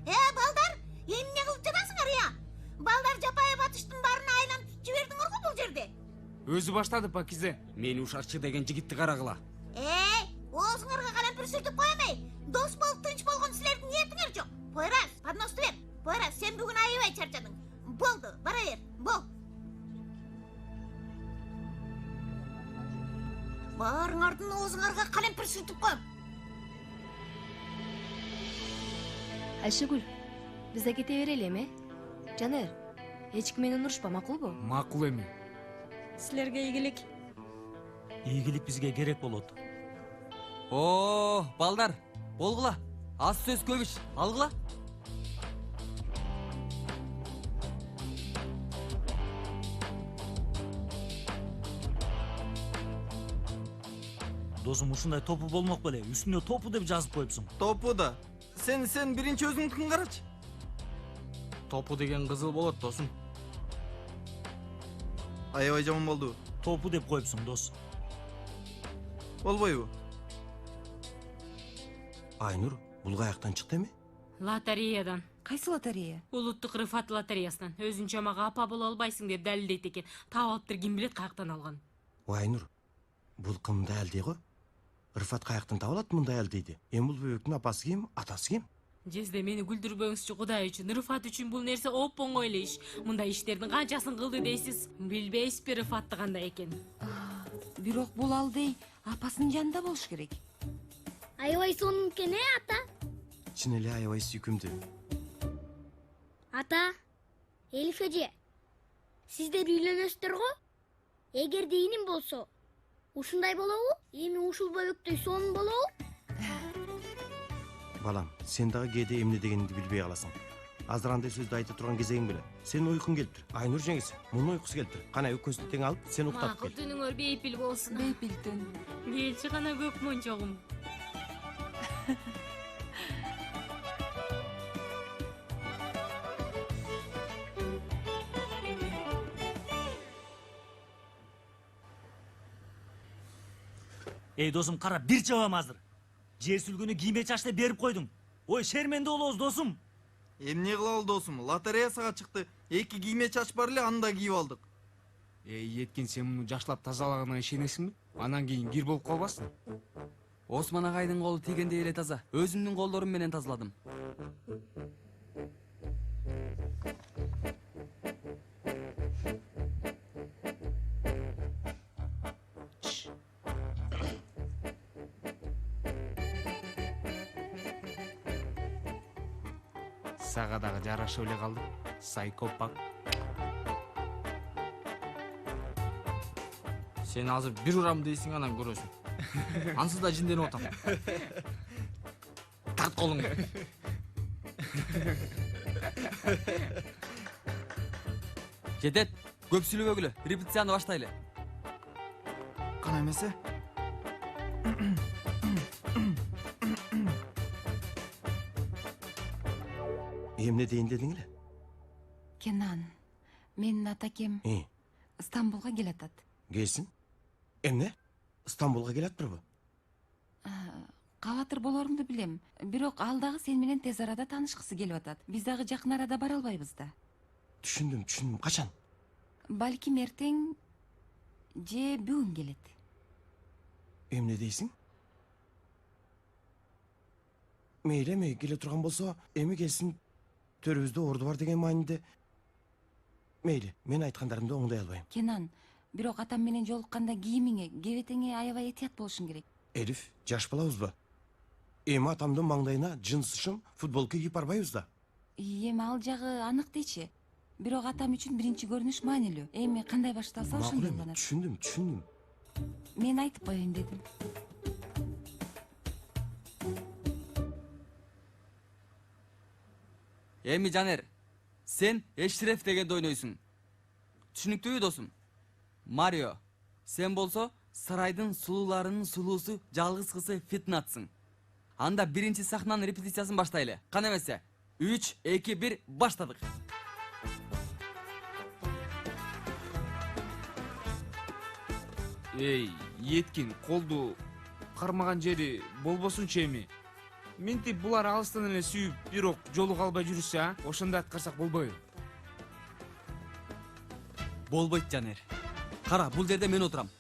Балдар, эмне кылып жатасыңар, Балдар жапайы батыштын баарына айлантып жибердиңер го бул жерде. Өзү баштады, Пакизе. Мени ушакчы деген жигитти карагыла. Оозуңарга калемпир сүртүп коемей. Дос болуп тынч болгон силердин ниетиңер жок. Пойрас, подносту бер. Пойрас, сен бүгүн аябай чарчадың. Болду, бара бер, бол. Баарыңардын оозуңарга калемпир сүртүп коем. Айшыгүл, биз да кете берели, Жанер, эч ким менен урушпа, макулбу? Макул эми. силерге ийгилик. Ийгилик бизге керек болот. Балдар, болгула. Аз сөз көп иш, алгыла. Досум, ушундай топу болмок беле. Үстүнө топу деп жазып коюпсуң. Топу да. Сен биринчи өзүңдүкүн карачы. Топу деген кызыл болот, досум. Аябай жаман болду. Топу деп коюпсуң, дос. Болбойбу? Айнур, бул каяктан чыкты эми? Лотереядан. Кайсы лотерея? Улуттук Рыфат лотереясынан. Өзүнчө мага апа боло албайсың деп далилдейт экен. Таап алыптыр, ким билет каяктан алган. Айнур, бул кымдай эл дей го? Рыфат каяктан таап алат мындай эл дейди. Эми бул бөбөктүн апасы ким, атасы ким? Жезде мени күлдүрбөңүзчү, Кудай үчүн. Рыфат үчүн бул нерсе оп-оңой эле иш. Мындай иштердин канчасын кылды дейсиз? Билбейсизби Рыфатты кандай экен? Бирок бул алдей апасынын жанында болуш керек. Аябай сонун экен, ата? Чын эле аябай сүйкүмдүү. Ата, Элиф эже, сиздер үйлөнөсүздөр го? Эгерде иним болсо, ушундай болобу? Эми ушул бөбөктөй сонун болобу? Балам, сен дагы кээде эмне дегенди билбей каласың. Азыр андай сөздү айта турган кезегиң беле. Сен уйкуң келиптир. Айнур жеңеси, мунун уйкусу келиптир. Кана өкөсүн тең алып, сен уктатып Макул, кел. түнүңөр бейпил болсун. Бейпил түн. Келчи гана көк мончогум. Досум, кара, бир чабам азыр. Жер сүлгүнү кийме чачты берип койдуң. Ой, шерменде болобуз, досум. Эмне кылалы досум, лотереясыга чыкты. 2 кийме чач бар эле, аны да кийип алдык. Еткен сен муну жакшылап тазалаганына ишенесиңби? Анан кийин кир болуп калбасын. Осман агайдын колу тигендей эле таза. Өзүмдүн колдорум менен тазаладым. Сага дагы жарашып эле калды. Сайкопак. Сен азыр бир урам дейсиң, анан көрөсүң. Ансыз да жинденип атам. Тарт колуңду. Жетет. Көп сүйлөбөгүлө. Репетицияны баштайлы. Кана эмесе? Эмне дейин дедиң эле? Кенан, менин атакем Стамбулга келатат. Келсин. Эмне? Стамбулга келатпырбы? Кабатыр болорумду билем. Бирок ал дагы сен менен тез арада таанышкысы келип атат. Биз дагы жакын арада бара албайбыз да. Түшүндүм. Качан? Балким эртең же бүгүн келет. Эмне дейсиң? Мейли келе турган болсо, эми келсин. Төрүбүздө орду бар деген маанинде. Мейли, мен айткандарымды оңдой албайм. Кенан, бирок атам менен жолукканда кийимиңе, кебетеңе аябай этият болушуң керек. Элиф, жаш балабызбы? Эми атамдын маңдайына жынс шым футболка кийип барбайбыз да. Эми ал жагы анык дейчи. Бирок атам үчүн биринчи көрүнүш маанилүү. Эми кандай башталса ошондой уланат. Түшүндүм. Мен айтып коеюн дедим. Эми Жанер, сен Эшреф дегенди ойнойсуң. Түшүнүктүүбү досум? Марио, сен болсо сарайдын сулууларынын сулуусу жалгыз кызы Фитнатсың. Анда биринчи сахнанын репетициясын баштайлы. Кана эмесе? 3, 2, 1, баштадык. Еткин колду кармаган жери болбосунчу эми. Ментип булар алыстан эле сүйүп, бирок жолуга албай жүрүшсө, ошондо аткарсак болбойбу? Болбойт, Жанер. Кара, бул жерде мен отурам.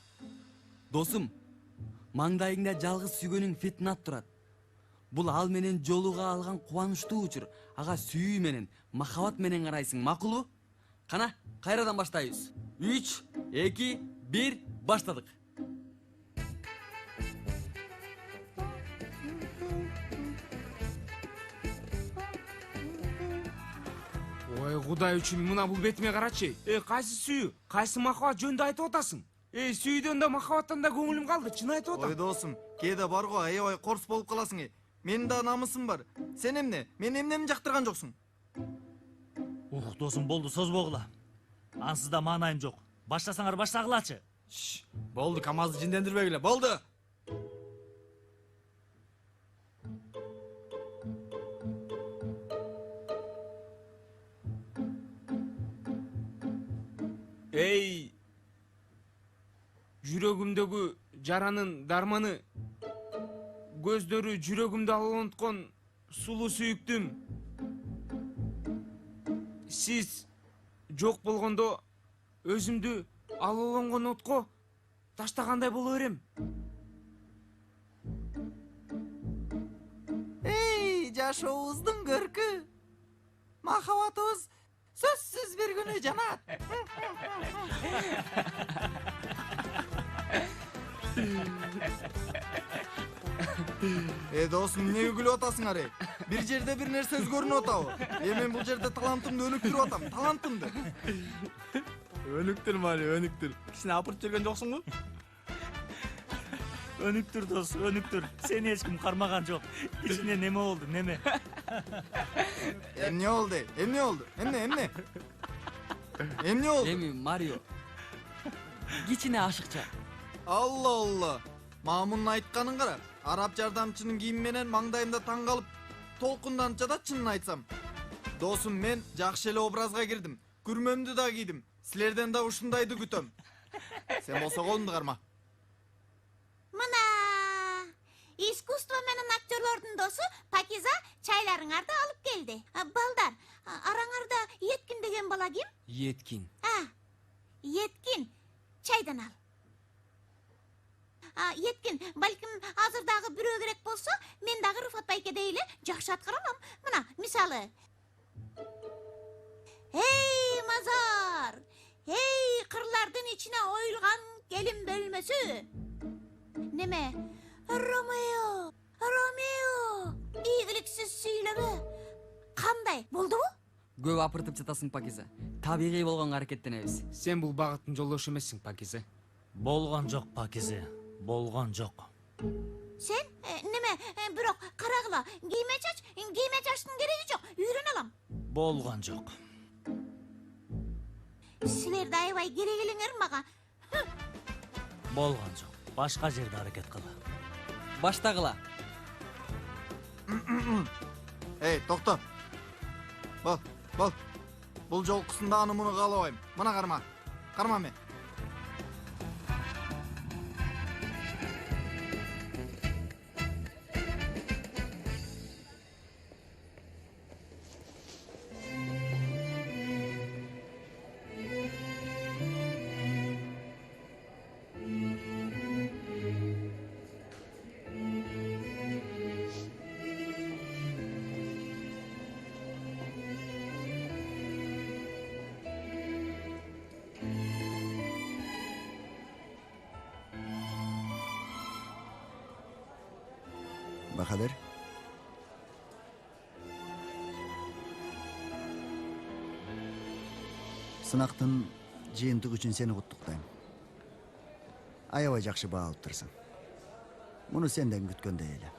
Досум, маңдайыңда жалгыз сүйгөнүң Фитнат турат. Бул ал менен жолуга алган кубанычтуу учур. Ага сүйүү менен, махабат менен карайсың, макулбу? Кана, кайрадан баштайбыз. 3, 2, 1, баштадык. Ой, Кудай үчүн мына бул бетиме карачы. Кайсы сүйүү, кайсы махабат жөнүндө айтып атасың? Сүйүүдөн да махабаттан да көңүлүм калды, чын айтып атам. Ой досум, кээде бар го аябай корс болуп каласың. Менин да намысым бар. Сен эмне? Мен эмнени жактырган жоксуң? Досум, болду, созбогула. Ансыз да маанайым жок. Баштасаңар баштагылачы. Болду, КамАЗды жиндендирбегиле, болду. Жүрөгүмдөгү жаранын дарманы, көздөрү жүрөгүмдү алаланткан сулуу сүйүктүм. Сиз жок болгондо өзүмдү алаланган отко таштагандай боло берем. Жашообуздун көркү. Махабатыбыз сөзсүз бир күнү жанат. Досум, эмнеге күлүп атасыңар? Бир жерде бир нерсе өзгөрүнүп атабы? Мен бул жерде талантымды өнүктүрүп атам, талантымды. Өнүктүр Мари, өнүктүр. Кичине апырып жүргөн жоксуңбу? Өнүктүр дос, өнүктүр. Сени эч ким кармаган жок. Кичине неме болду, неме? Эмне болду? Эмне болду? Эми Марио. Кичине ашыкча. Алла. Мамунун айтканын кара. Араб жардамчынын кийими менен маңдайымда таң калып, толкунданып жатат, чынын айтсам. Досум, мен жакшы эле образга кирдим. Күрмөмдү да кийдим. Силерден да ушундайды күтөм. Сен болсо колуңду карма. Мына искусство менен актерлордун досу Пакиза чайларыңарды алып келди. Балдар, араңарда Еткин деген бала ким? Еткин. Еткин, чайдан ал. Еткин, балким азыр дагы бирөө керек болсо, мен дагы Рыфат байке дейли жакшы аткаралам. Мына, мисалы. Эй, мазар! Эй, кырлардын ичине оюлган келин бөлмөсү. Неме? Ромео! Ромео! Ийгиликсиз сүйлөбө. Кандай? Болдубу? Көп апыртып жатасың, Пакиза. Табигый болгонго аракеттенебиз. Сен бул багыттын жолдошу эмессиң, Пакиза. Болгон жок, Пакиза. Болгон жок. Сен? Неме? Бирок карагыла, кийме чачтын кереги жок. Үйрөнө алам. Болгон жок. Силерди аябай керек элеңер мага. Болгон жок. Башка жерде аракет кыл. Баштагыла. Эй, токто. Бол. Бул жолкусунда аны муну каалабайм. Мына карма. Карма мен. Бахадыр. Сынактын жыйынтыгы үчүн сени куттуктайм. Аябай жакшы баа алыптырсың. Муну сенден күткөндөй эле.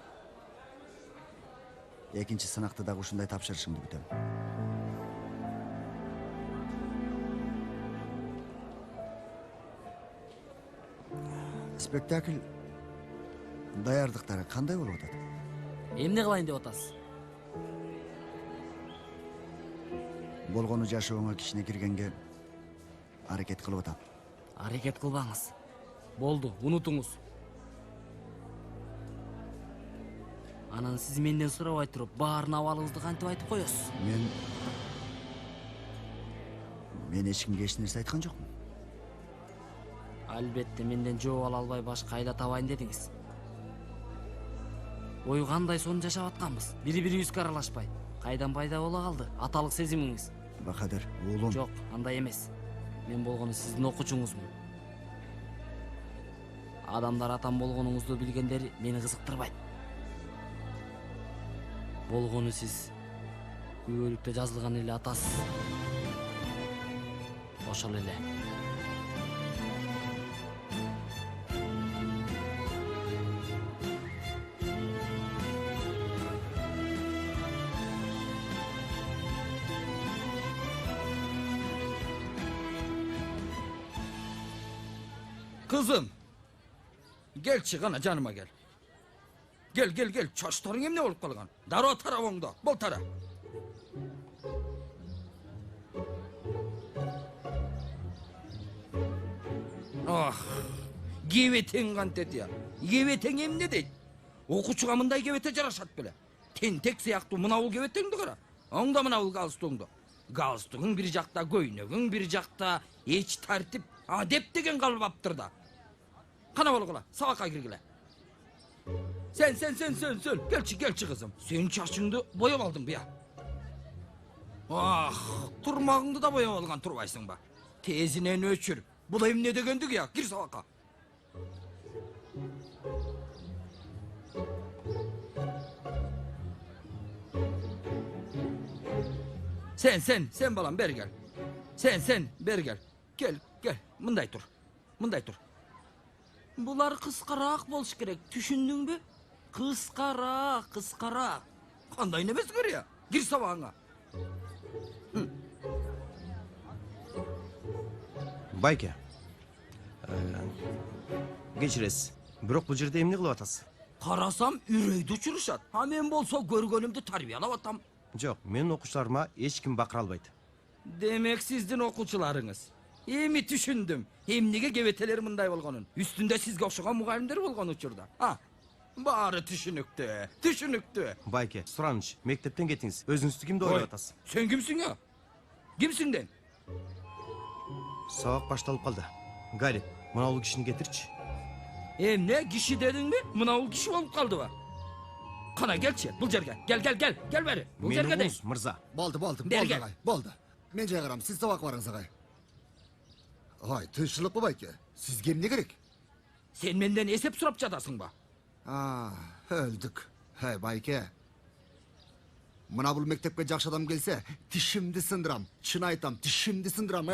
Экинчи сынакты дагы ушундай тапшырышыңды күтөм. Спектакль даярдыктары кандай болуп атат? Эмне кылайын деп атасыз? Болгону жашооңо кичине киргенге аракет кылып атам. Аракет кылбаңыз. Болду, унутуңуз. Анан сиз менден сурабай туруп, баарын абалыңызды кантип айтып коесуз? Мен эч кимге эч нерсе айткан жокмун. Албетте менден жооп ала албай башка кайда табайын дедиңиз. Ой, кандай сонун жашап атканбыз. Бири-бирибизге аралашпай. Кайдан пайда боло калды аталык сезимиңиз? Бахадыр, уулум. Жок, андай эмес. Мен болгону сиздин окуучуңузмун. Адамдар атам болгонуңузду билгендери мени кызыктырбайт. Болгону сиз күбөлүктө жазылган эле атасыз. Ошол эле. Kızım. Gel çıkana canıma gel. Gel. Çaşların emne olup kalgan. Daro tarafında. Bol tara. Ah. Geveten kantet ya. Geveten emne deyt. Okuçuğa mınday gevete jaraşat bile. Tentek siyaktı mınavul gevetengdi kara. Onda mınavul galstuğundu. Galstuğun bir jakta, göynögün bir jakta. Hiç tartip, adep degen kalbaptır da. Kana bolgula, sabaka girgile. Sen. Gel kızım. Sen çaşыңды boyap aldın bu ya. Ah, turmağыңды da boyap algan turbaysın ba. Tezinen öçür. Bu da emne degendik ya, gir sabaka. Sen balam beri gel. Sen beri gel. Gel. Mınday tur. Bular kıskarak bolş gerek. Düşündün mü? Kıskarak. Kanday ne bezgör ya? Gir sabağına. Bayke. Geçiresiz. Bирок бул жерде эмне кылып атасыз? Карасам үрөйдү учурушат. А мен болсо көргөнүмдү тарбиялап атам. Жок, менин окуучуларыма эч ким бакыра албайт. Демек сиздин окуучуларыңыз. Эми түшүндүм. Эмнеге кебетелер мындай болгонун. Үстүндө сизге окшогон мугалимдер болгон учурда. Баары түшүнүктүү. Байке, сураныч, мектептен кетиңиз. Өзүңүздү кимди ойлоп атасыз? Sen kimsin ya? Kimsinden? Сабак башталып калды. Гарри, мына ул кишини кетирчи. Ne kişi dedin mi? Mına kişi olup kaldı var. Kana gelçi, bul jerge. Gel beri. Bul jerge de. Мырза. Болду, Берге. агай, болду. Мен жай карам, сиз сабак барыңыз агай. Ай, тынччылыкпы байке? Сизге эмне керек? Sen menden esep surap жатасың ба? Өлдүк. Байке. Мына бул мектепке жакшы адам келсе, тишимди сындырам. Чын айтам, тишимди сындырам,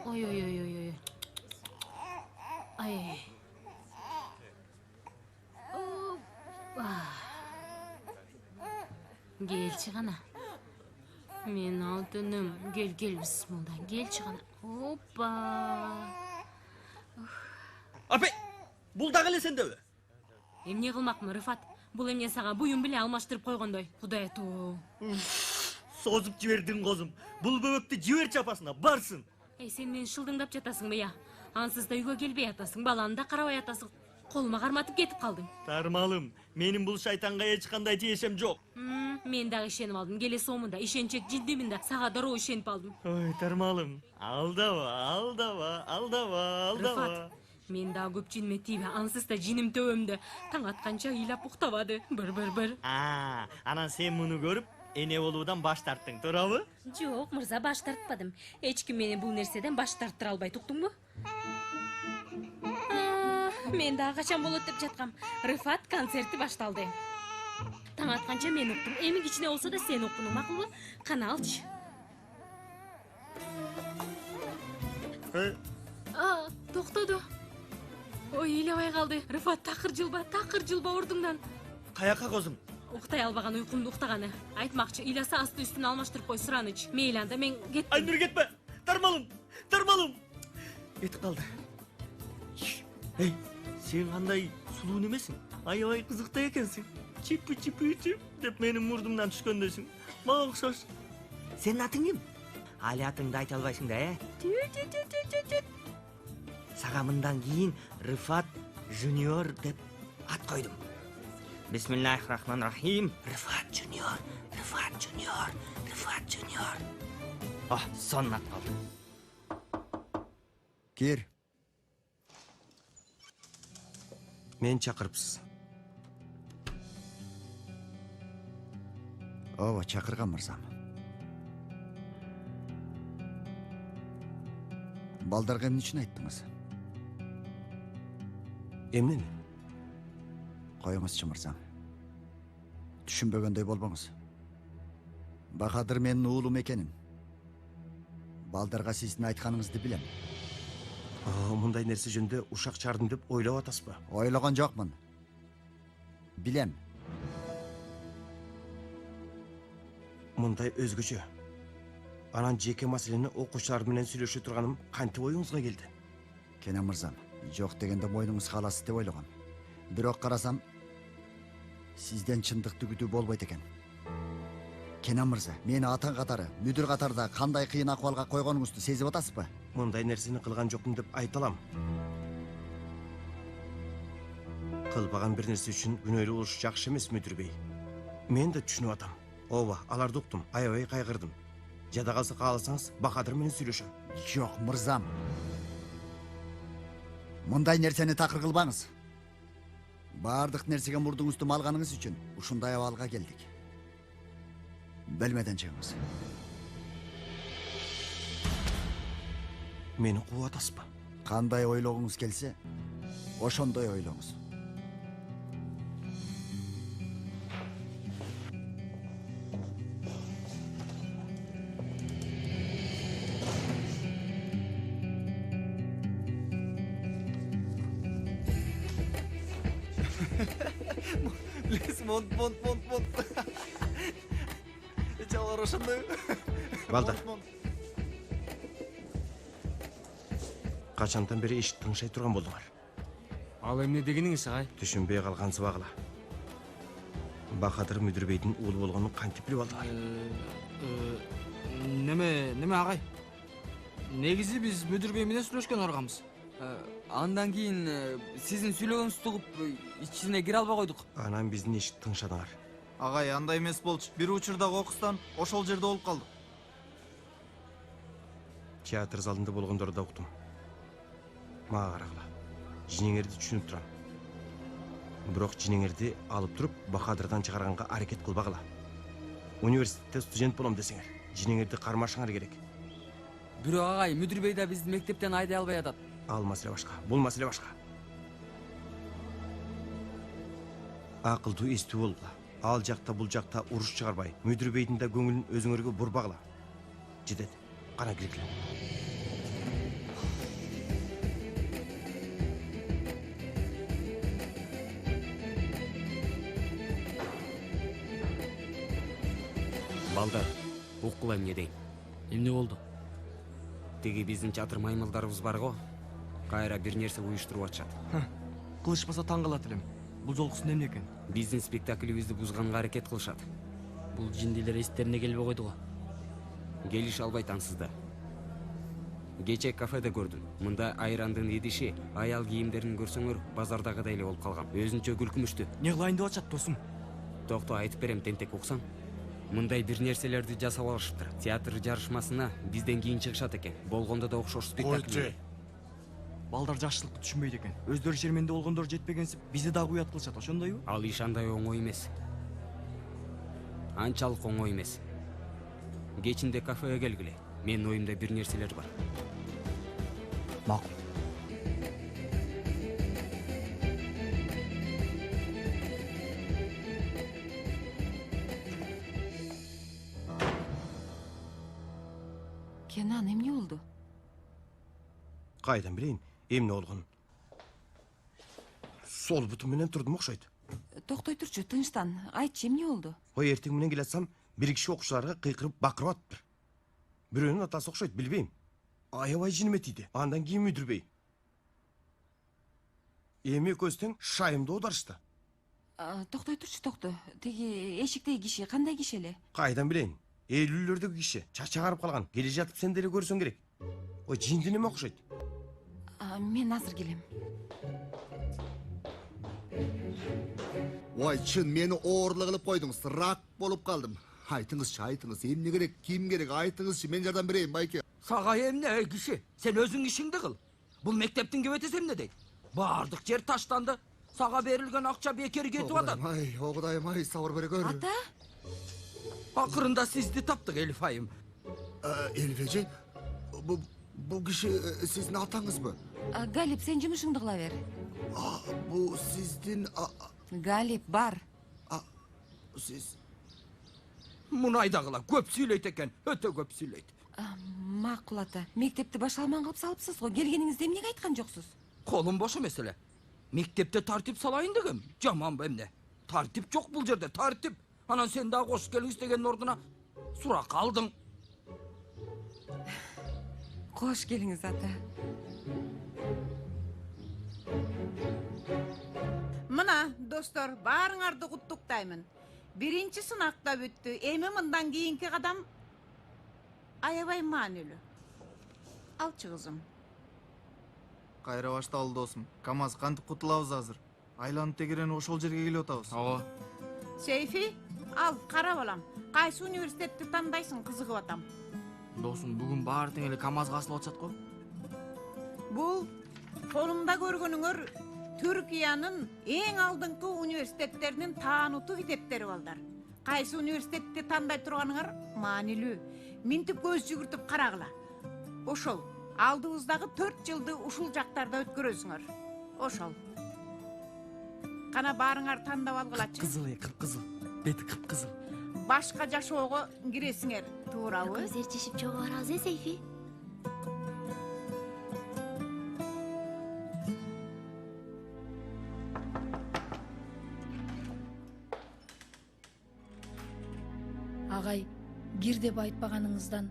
Ой. Ай. Келчи гана. Мен алтыным. Кел, бисмилла. Келчи гана. Опа. Апай, бул дагы эле сендеби? Эмне кылмакмын, Рыфат? Бул эмне сага буюм биле алмаштырып койгондой. Кудай тоо. Созуп жибердиң козум. Бул бөбөктү жиберчи апасына, барсын. Сен мени шылдыңдап жатасыңбы я? Ансыз да үйгө келбей атасың, баланы да карабай атасың. Колума карматып кетип калдың. Тармалым, менин бул шайтанга эч кандай тиешем жок. Мен дагы ишенип алдым. Келесомун да, ишенчек жилдимин да. Сага дароо ишенип алдым. Ой, Тармалым, алдаба. Рыфат, мен дагы көп жиниме тийбе. Ансыз да жиним төбөмдө. Таң атканча ыйлап уктабады. Бір. Анан сен муну көрүп, эне болуудан баш тарттың, туурабы? Жок, мырза, баш тартпадым. Эч ким мени бул нерседен баш тарттыра албайт, уктуңбу? Мен дагы качан болот деп жаткам. Рыфат концерти башталды. Таң атканча мен уктум. Эми кичине болсо да сен уккуну, макулбу? Кана алчы. Токтоду. Ой, ыйлабай калды. Рыфат, такыр жылба ордуңдан. Каяка козум? Уктай албаган уйкумду уктаганы. Айтмакчы, ыйласа асты үстүн алмаштырып кой, Сураныч. Мейли анда, мен кеттим. Айнур, кетпе. Тармалым. Кетип калды. Сен кандай сулуу немесиң? Аябай кызыктай экенсиң. Чипи деп менин мурдумдан түшкөндөсүң. Мага окшош. Сенин атың ким? Али атыңды айта албайсың да, Сага мындан кийин Рыфат Жуниор деп ат койдум. Бисмиллахиррахманиррахим. Рыфат Жуниор. Сонун ат калды. Кир. Мени чакырыпсыз. Ооба, чакырган мырзам. Балдарга эмне үчүн айттыңыз? Эмнени? Коюңузчу мырзам. Түшүнбөгөндөй болбоңуз. Бахадыр менин уулум экенин. Балдарга сиздин айтканыңызды билем. Мындай нерсе жөнүндө ушак чардым деп ойлоп атасызбы? Ойлогон жокмун. Билем. Мындай өзгөчө. Анан жеке маселени окуучулар менен сүйлөшө турганым кантип оюңузга келди? Кенен мырзам, жок дегенде мойнуңуз каласы деп ойлогом. Бирок карасам, сизден чындыкты күтүү болбойт экен. Кенен мырза, мени атаң катары, мүдүр катарда кандай кыйын акыбалга койгонуңузду сезип атасызбы? Мындай нерсени кылган жокмун деп айта алам. Кылбаган бир нерсе үчүн күнөөлүү болуш жакшы эмес, мүдүр бей. Мен да түшүнүп атам. Ооба, аларды уктум, аябай кайгырдым. Жада калса кааласаңыз, Бахадыр менен сүйлөшөм. Жок, мырзам. Мындай нерсени такыр кылбаңыз. Бардык нерсеге мурдуңузду малганыңыз үчүн ушундай абалга келдик. Белмеден чыгыңыз. Мени кууп атасызбы? Кандай ойлогуңуз келсе, ошондой ойлоңуз. Монт. Жалар ошондой. Балдар. Качандан бери эшик тыңшай турган болдуңар? Ал эмне дегениңиз, агай? Түшүнбөй калган сыбагыла. Бахадыр мүдүр бейдин уулу болгонун кантип билип алдыңар? Неме агай? Негизи биз мүдүр бей менен сүйлөшкөн аргамыз. Андан кийин сиздин сүйлөгөнүздү угуп ичине кире албай койдук. Анан биздин эшикти тыңшадыңар. Агай, андай эмес болчу. Бир учурда кокустан ошол жерде болуп калдык. Театр залында болгондорду да уктум. Мага карагыла. Жинеңерди түшүнүп турам. Бирок жинеңерди алып туруп Бахадырдан чыгарганга аракет кылбагыла. Университетте студент болом десеңер, жинеңерди кармашыңар керек. Бирок агай, мүдүр бей да бизди мектептен айдай албай атат. Ал маселе башка, бул маселе башка. Акылдуу эстүү болгула. Ал жакта бул жакта уруш чыгарбай, мүдүр бейдин да көңүлүн өзүңөргө бурбагыла. Жетет. Кана киргиле. Балдар, уккула эмне дейм? Эмне болду? Тиги биздин чатыр маймылдарыбыз бар го. Кайра бир нерсе уюштуруп атышат. Кылышпаса таң калат элем. Бул жолкусун эмне экен? Биздин спектаклибизди бузганга аракет кылышат. Бул жиндилер эстерине келбей койду го. Келише албайт ансызда. Кече кафеде көрдүм. Мында айрандын идиши, аял кийимдерин көрсөңөр, базардагыдай эле болуп калган. Өзүнчө күлкүмүштү. Не кылайын деп атышат досум? Токто, айтып берем, тентек уксаң. Мындай бир нерселерди жасап алышыптыр. Театр жарышмасына бизден кийин чыгышат экен. Болгондо да окшош спектакль. Балдар жакшылыкты түшүнбөйт экен. Өздөрү шерменде болгондор жетпегенсип, бизди дагы уят кылышат, ошондойбу? Ал иш андай оңой эмес. Анчалык оңой эмес. Кечинде кафеге келгиле. Менин оюмда бир нерселер бар. Макул. Кенан, эмне болду? Кайдан билейин, эмне болгонун. Сол бутум менен турдум окшойт. Токтой турчу, тынчтан. Айтчы, эмне болду? Ой, эртең менен келатсам, бир киши окуучуларга кыйкырып бакырып атыптыр. Бирөөнүн атасы окшойт, билбейм. Аябай жиниме тийди. Андан кийин мүдүрбей. Эми экөөбүз тең шайымды оодарышты. Токтой турчу, токто. Тиги эшиктеги киши кандай киши эле? Кайдан билейин? Элүүлөрдөгү киши, чачы агарып калган. Келе жатып сен деле көрсөң керек. Ой, жинди неме окшойт? Мен азыр келем. Ой, чын мени оорлук кылып койдуңуз. Рак болуп калдым. Айтыңызчы, эмне керек, ким керек, айтыңызчы, мен жардам берейин, байке. Сага эмне, киши? Сен өзүң ишиңди кыл. Бул мектептин кебетеси эмне дейт? Бардык жер таштанды. Сага берилген акча бекер кетип атат. О Кудайым, сабыр бере көр. Ата? Акырында сизди таптык, Элиф айым. Элиф эже, бул киши сиздин атаңызбы? Галип, сен жумушуңду кыла бер. Бул сиздин... Галип, бар. Сиз... Мунайдагыла көп сүйлөйт экен, өтө көп сүйлөйт. Макул ата, мектепти башалман кылып салыпсыз го. Келгениңизде эмнеге айткан жоксуз? Колум бош эмес эле. Мектепте тартип салайын дегем. Жаманбы эмне? Тартип жок бул жерде, тартип. Анан сен дагы кош келиңиз деген ордуна сурак алдың. Кош келиңиз, ата. Мына, достор, баарыңарды куттуктаймын. Биринчи сынакта бүттү. Эми мындан кийинки кадам аябай маанилүү. Алчы кызым. Кайра башталды досум. КамАЗ кантип кутулабыз азыр? Айланып тегерени ошол жерге келип атабыз. Ооба. Сейфи, ал кара балам. Кайсы университетти тандайсың, кызыгып атам. Досум, бүгүн баары тең эле КамАЗга асылып атышат го. Бул колумда көргөнүңөр Түркиянын эң алдыңкы университеттеринин таанутуу китептери балдар. Кайсы университетти тандай турганыңар маанилүү. Минтип көз жүгүртүп карагыла. Ошол, алдыбыздагы 4 жылды ушул жактарда өткөрөсүңөр. Ошол. Кана баарыңар тандап алгылачы. Кызыл, кып-кызыл. Бети кып-кызыл. Башка жашоого киресиңер, туурабы? Көздөр чишип чогуу барабыз, Сейфи. Агай, кир деп айтпаганыңыздан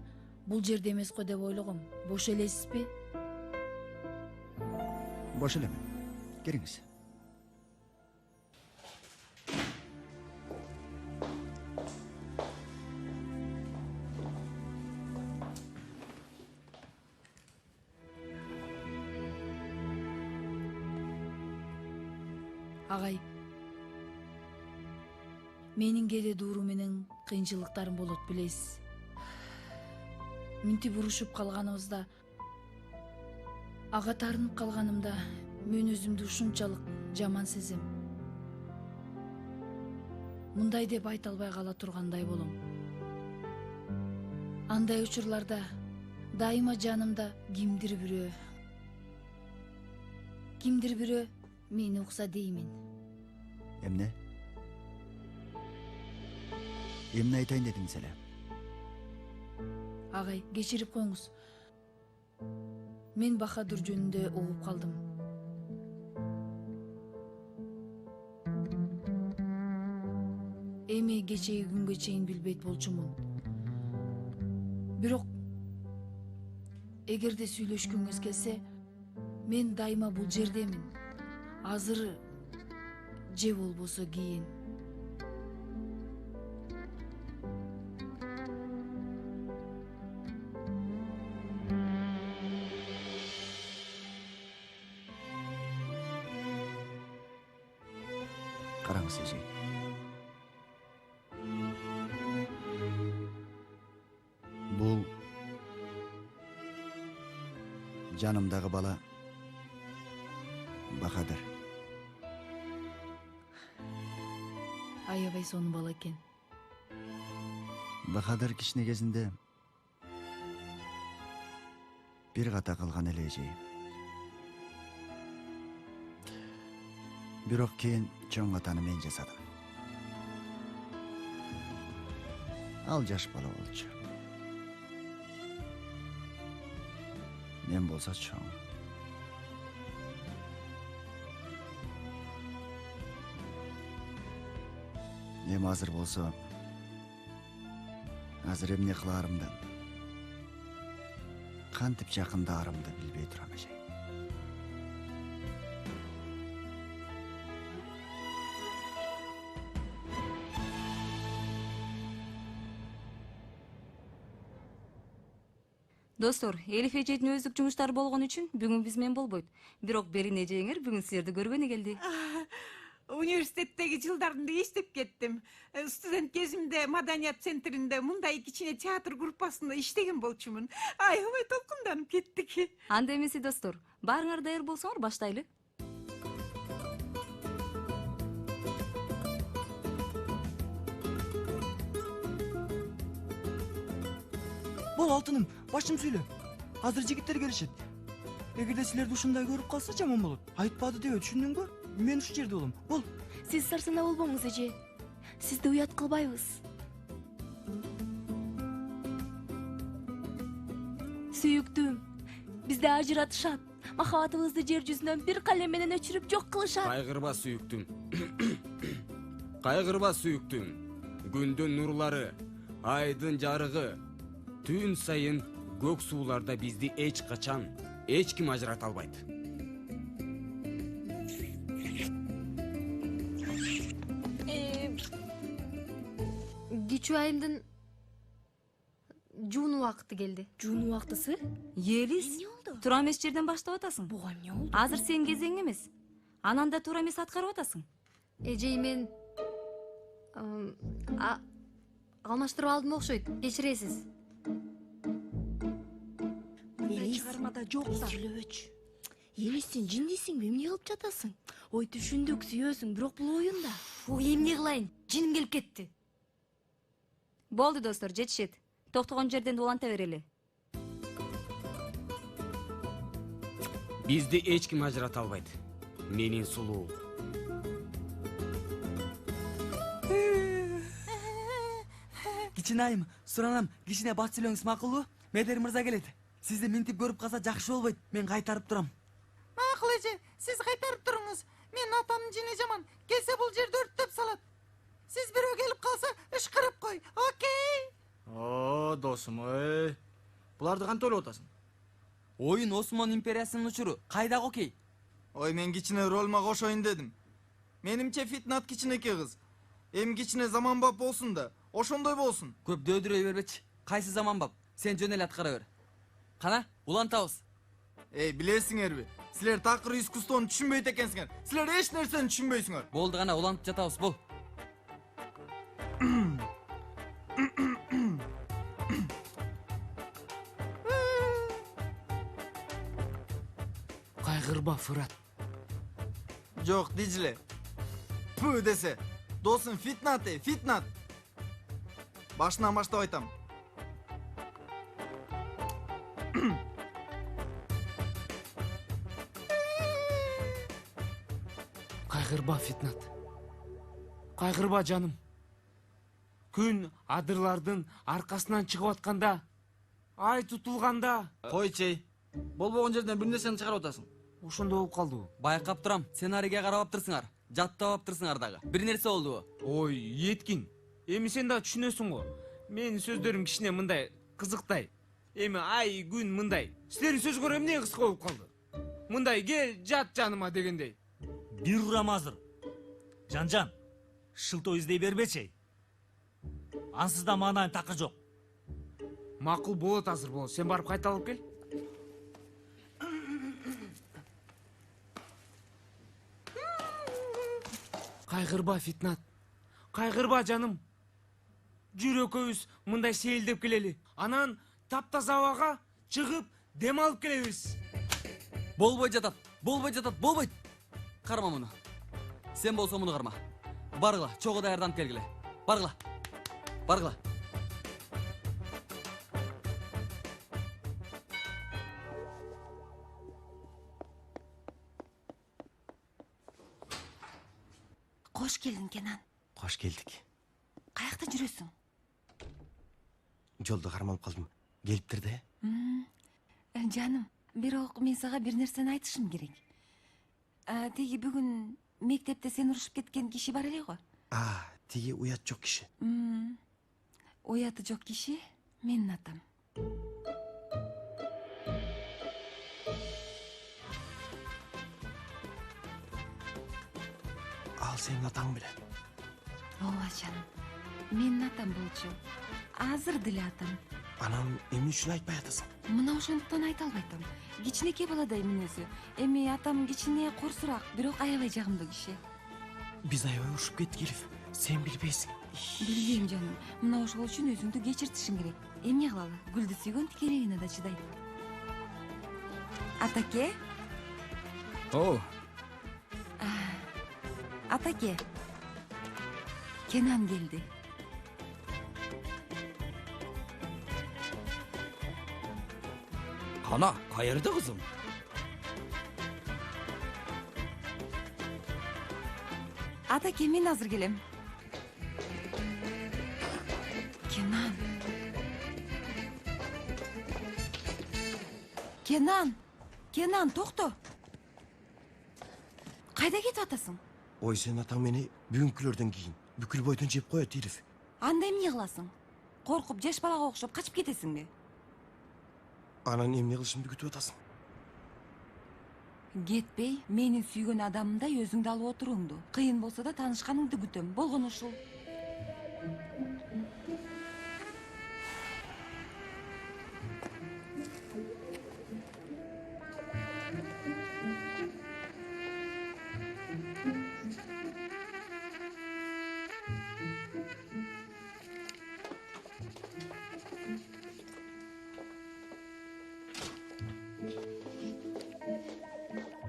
бул жерде эмес го деп ойлогом. Бош элесизби? Бош элем. Кириңиз. Агай, менин кээде дууру менен кыйынчылыктарым болот билесиз. Минтип урушуп калганыбызда, ага таарынып калганымда мен өзүмдү ушунчалык жаман сезем. Мындай деп айта албай кала тургандай болом. Андай учурларда дайыма жанымда кимдир бирөө мени укса деймин. Эмне? Эмне айтайын дедиңиз эле? Агай, кечирип коюңуз. Мен Бахадур жөнүндө угуп калдым. Эми кечеги күнгө чейин билбейт болчумун. Бирок эгерде сүйлөшкүңүз келсе, мен дайыма бул жердемин. Азыр же болбосо кийин. Караңыз эжей. Бул жанымдагы бала Бахадыр. Аябай сонун бала экен. Бахадыр кичине кезинде бир ката кылган эле эжей. Бирок кийин чоң катаны мен жасадым. Ал жаш бала болчу. Мен болсо чоң. Эми азыр болсо, азыр эмне кылаарымды, кантип жакындаарымды билбей турам эжей. Достор, Элиф эжейдин өздүк жумуштары болгон үчүн бүгүн биз менен болбойт. Бирок Берин эжеңер бүгүн силерди көргөнү келди. Университеттеги жылдарымда иштеп кеттим. Студент кезимде маданият центринде мындай кичине театр группасында иштеген болчумун. Аябай толкунданып кеттик. Анда эмеси достор, баарыңар даяр болсоңор баштайлы. Бол алтыным, башым сүйлө. Азыр жигиттер келишет. Эгерде силерди ушундай көрүп калса жаман болот. Айтпады деп түшүндүңбү? Мен ушу жерде болом. Бол. Сиз сарсана болбоңуз эже. Сизди уят кылбайбыз. Сүйүктүм, бизде ажыратышат. Махабатыбызды жер жүзүнөн бир калем менен өчүрүп жок кылышат. Кайгырба сүйүктүм. Кайгырба сүйүктүм. Күндүн нурлары, айдын жарыгы, түн сайын көк сууларда бизди эч качан эч ким ажырата албайт. Кичүү айымдын жуунуу убакыты келди. Жуунуу убактысы? Елис, туура эмес жерден баштап атасың. Буга эмне болду? Азыр сенин кезең эмес. Анан да туура эмес аткарып атасың. Эжей мен алмаштырып алдым окшойт. Кечиресиз. Элис чыгармада жок да. Сүйлөбөчү. Элис, сен жиндейсиңби? Эмне кылып жатасың? Ой, түшүндүк, сүйөсүң, бирок бул оюн да. Ой, эмне кылайын? Жиним келип кетти. Болду достор, жетишет. Токтогон жерден уланта берели. Бизди эч ким ажырата албайт. Менин сулуу. Кичине айым, суранам, кичине бат сүйлөңүз макулбу? Медер мырза келет. Сизди минтип көрүп калса жакшы болбойт. Мен кайтарып турам. Макул эже, сиз кайтарып туруңуз. Мен атамдын жини жаман. Келсе бул жерди өрттөп салат. Сиз бирөө келип калса, ышкырып кой. Окей? О, досум, ой. Буларды кантип ойлоп атасың? Оюн Осман империясынын учуру. Кайдагы окей? Ой, мен кичине ролма кошоюн дедим. Менимче Фитнат кичинекей кыз. Эми кичине заманбап болсун да, ошондой болсун. Көп дөдүрөй бербечи. Кайсы заманбап? Сен жөн эле аткара бер. Кана, улантабыз. Билесиңерби? Силер такыр искусствону түшүнбөйт экенсиңер. Силер эч нерсени түшүнбөйсүңөр. Болду гана улантып жатабыз, бол. Кайгырба, Фырат. Жок, Дижиле. Пүү десе. Досум Фитнат, Фитнат. Башынан баштап айтам. Кайгырба, Фитнат. Кайгырба, жаным. Күн адырлардын аркасынан чыгып атканда, ай тутулганда. Койчей. Болбогон жерден бир нерсени чыгарып атасың. Ошондо болуп калдыбы? Байкап турам, сценарийге карап аптырсыңар. Жаттап аптырсыңар дагы. Бир нерсе болдубу? Ой, Еткин. Эми сен да түшүнөсүң го. Менин сөздөрүм кичине мындай кызыктай. Эми ай, күн мындай. Силердин сөзгөр эмне кыска болуп калды? Мындай кел, жат жаныма дегендей. Бир урам азыр. Жан, шылтоо издей бербечи. Ансыз да маанайым такы жок. Макул болот, азыр болот. Сен барып кайта алып кел. Кайгырба, Фитнат. Кайгырба, жаным. Жүрөкөбүз мындай сейилдеп келели. Анан таптаза абага чыгып дем алып келебиз. Болбойт, болбойт. Карма муну. Сен болсо муну карма. Баргыла, чогуу даярданып келгиле. Баргыла. Кош келдиң, Кенан. Кош келдик. Каякта жүрөсүң? Жолдо кармалып калдым. Келиптир да. Жаным, бирок мен сага бир нерсени айтышым керек. Тиги бүгүн мектепте сен урушуп кеткен киши бар эле го. Тиги уят жок киши. Уяты жок киши менин атам. Ал сенин атаң беле. Ооба жаным. Менин атам болчу. Азыр деле атам. Анан эмне үчүн айтпай атасың? Мына ошондуктан айта албайтам. Кичинекей баладай мүнөзү. Эми атам кичине корсураак, бирок аябай жагымдуу киши. Биз аябай урушуп кеттик, Элиф. Сен билбейсиң. Билбейм, жаным. Мына ошол үчүн өзүңдү кечиртишиң керек. Эмне кылалы? Гүлдү сүйгөн тикелегине да чыдайт. Атаке? Атаке. Кенан келди. Кана, кайерде кызым? Атаке, мен азыр келем. Кенан. Кенан, токто. Кайда кетип атасың? Ой, сен атаң мени бүгүнкүлөрдөн кийин бүкүл бойдон жеп коет, Элиф. Анда эмне кыласың? Коркуп жаш балага окшоп качып кетесиңби? Анан эмне кылышымды күтүп атасың? Кетпей, менин сүйгөн адамымдай өзүңдү алып отуруңду. Кыйын болсо да таанышканыңды күтөм. Болгону ушул.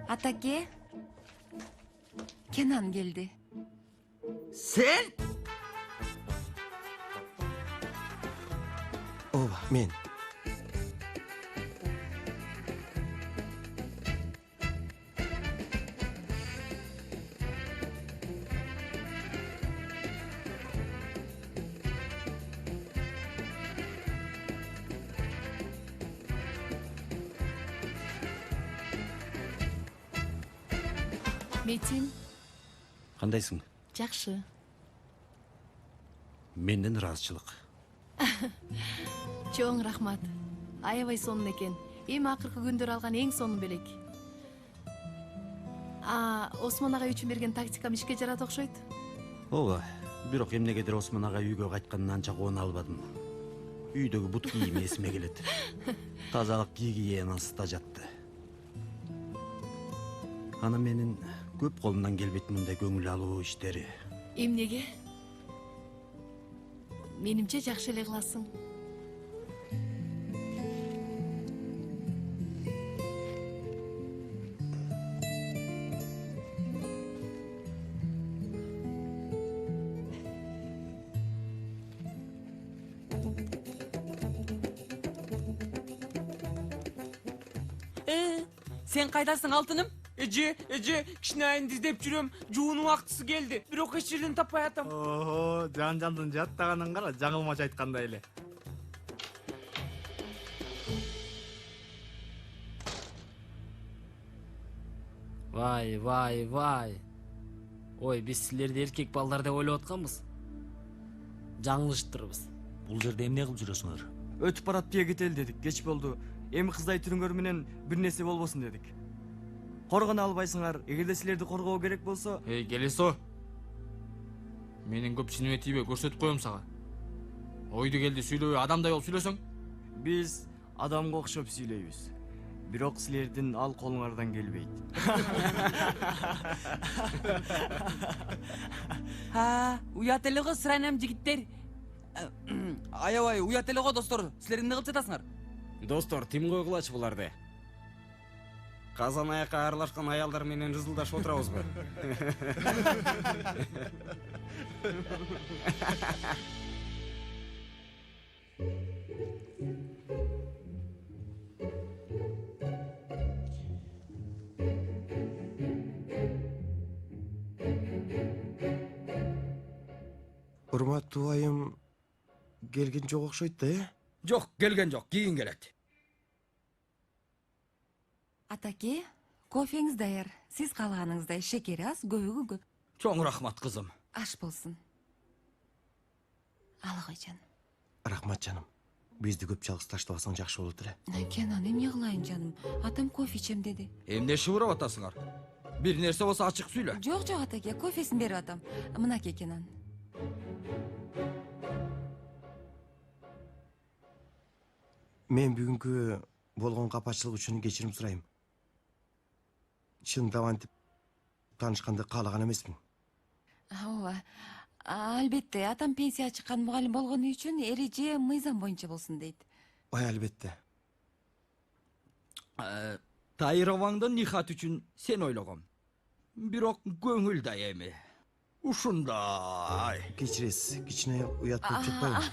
Атаке. Кенан келди. Сен? Ооба, мен. Метин, Кандайсың? жакшы. Менден ыраазычылык. Чоң рахмат. Аябай сонун экен. Эми акыркы күндөр алган эң сонун белек. Осмон агай үчүн берген тактикам ишке жарат окшойт. Ооба, бирок эмнегедир Осмон агай үйгө кайткандан анча кубана албадым. Үйдөгү бут кийим эсиме келет. Тазалык кийгиен ансыта жатты. Ана менин көп колумдан келбейт мындай көңүл алуу иштери. Эмнеге? Менимче жакшы эле кыласың. Sen kaydasın altınım? Эже, кичине айымды издеп жүрөм. Жуунун убактысы келди. Бирок эч жерден таппай атам. Ого, жан-жандын жаттаганын кара, жаңылмач айткандай эле. Вай. Ой, биз силерди эркек балдар деп ойлоп атканбыз. Жаңылыштырбыз. Бул жерде эмне кылып жүрөсүңөр? Өтүп барат бие кетели дедик. Кеч болду. Эми кыздай түрүңөр менен бир нерсе болбосун дедик. Коргона албайсыңар. Эгерде силерди коргоо керек болсо, Келесо. Менин көп чыныбе тийбей көрсөтүп коем сага. Ойду келди сүйлөбөй адамдай болуп сүйлөсөң. биз адамга окшоп сүйлөйбүз. Бирок силердин ал колуңардан келбейт. Уят эле го сырайнам жигиттер. Аябай уят эле го достор. Силер эмне кылып жатасыңар? Достор, тим койгулачы буларды. Казан аякка аралашкан аялдар менен ырзылдашып отурабызбы? Урматтуу айым келген жок окшойт да, э? Жок, келген жок, кийин келет. Атаке, кофеңиз даяр. Сиз каалаганыңыздай шекери аз, көбүгү көп. Чоң рахмат кызым. Аш болсун. Ала кой жаным. Рахмат жаным. Бизди көп жалгыз таштабасаң жакшы болот эле. Кенан, эмне кылайын жаным? Атам кофе ичем деди. Эмне шыбырап атасыңар? Бир нерсе болсо ачык сүйлө. Жок, атаке, кофесин берип атам. Мынаке, Кенан. Мен бүгүнкү болгон капачылык үчүн кечирим сурайм. Чындап антип таанышканды каалаган эмесмин. Ооба. Албетте, атам пенсия чыккан мугалим болгону үчүн эреже мыйзам боюнча болсун дейт. Ой, албетте. Тайроваңдын нихат үчүн сен ойлогом. Бирок көңүл да эми. Ушундай. Кечиресиз, кичине уят болуп жатпайбы?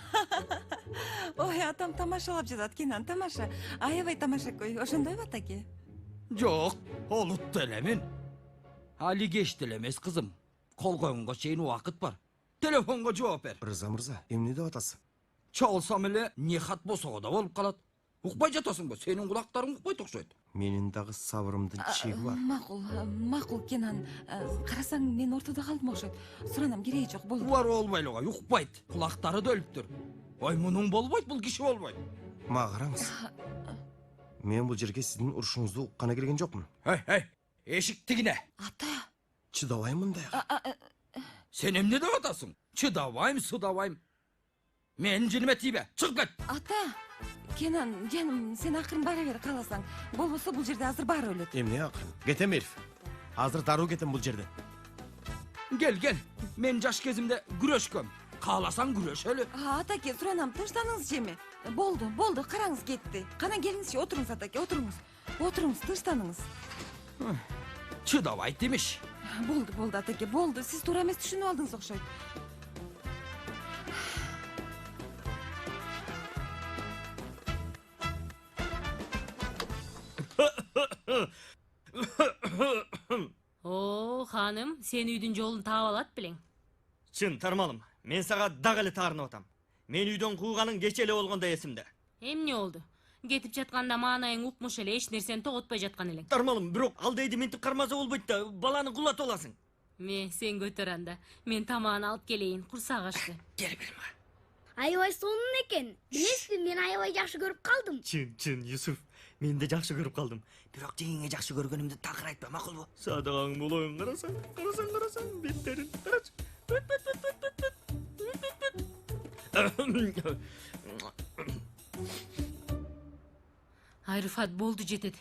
Ой, атам тамашалап жатат, Кенан, тамаша. Аябай тамаша кой, ошондойбу атаке? Жок, олут элемин. Али кеч деле эмес кызым. Кол койгонго чейин убакыт бар. Телефонго жооп бер. Рыза мырза, эмне деп атасың? Чалсам эле нихат босого да болуп калат. Укпай жатасыңбы? Сенин кулактарың укпайт окшойт. Менин дагы сабырымдын чеги бар. Макул, Кенан. Карасаң, мен ортодо калдым окшойт. Суранам, кереги жок, болду. Бар болбой эле, укпайт. Кулактары да өлүптүр. Ой, мунун болбойт, бул киши болбойт. Мага караңыз. Мен бул жерге сиздин урушуңузду укканы келген жокмун. Эшик тигине. Ата. Чыдабайм мындай. Сен эмне деп атасың? Чыдабайм, сыдабайм. Менин жиниме тийбе. Чыгып кет. Ата. Кенан, жаным, сен акырын бара бер кааласаң. Болбосо бул жерде азыр баары өлөт. Эмне акырын? Кетем Элиф. Азыр дароо кетем бул жерден. Кел. Мен жаш кезимде күрөшкөм. Кааласаң күрөшөлү. Атаке, суранам, тынчтаныңыз жеми. Болду, караңыз кетти. Кана келиңизчи, отуруңуз, атаке, отуруңуз. Отуруңуз, тынчтаныңыз. Чыдабайт демеш. Болду, атаке, болду. Сиз туура эмес түшүнүп алдыңыз окшойт. О, ханым, сен үйдүн жолун таап алат белең. Чын, тармалым. Мен сага дагы эле таарынып атам. Мен үйдөн кууганың кече эле болгондо эсимде. Эмне болду? Кетип жатканда маанайың укмуш эле, эч нерсени тоготпой жаткан элең. Тармалым, бирок ал дейди минтип кармаса болбойт да, баланы кулатып аласың. Сен көтөр анда. Мен тамагын алып келейин, курсак ачты. Кел берме. Аябай сонун экен. Билесизби, мен аябай жакшы көрүп калдым. Чын, Юсуф. Мен де жакшы көрүп калдым. Бирок жеңиңе жакшы көргөнүмдү такыр айтпа, макулбу? Садыгаң болоюн, карасаң, беттерин. Карачы. Ай, Рыфат, болду жетет.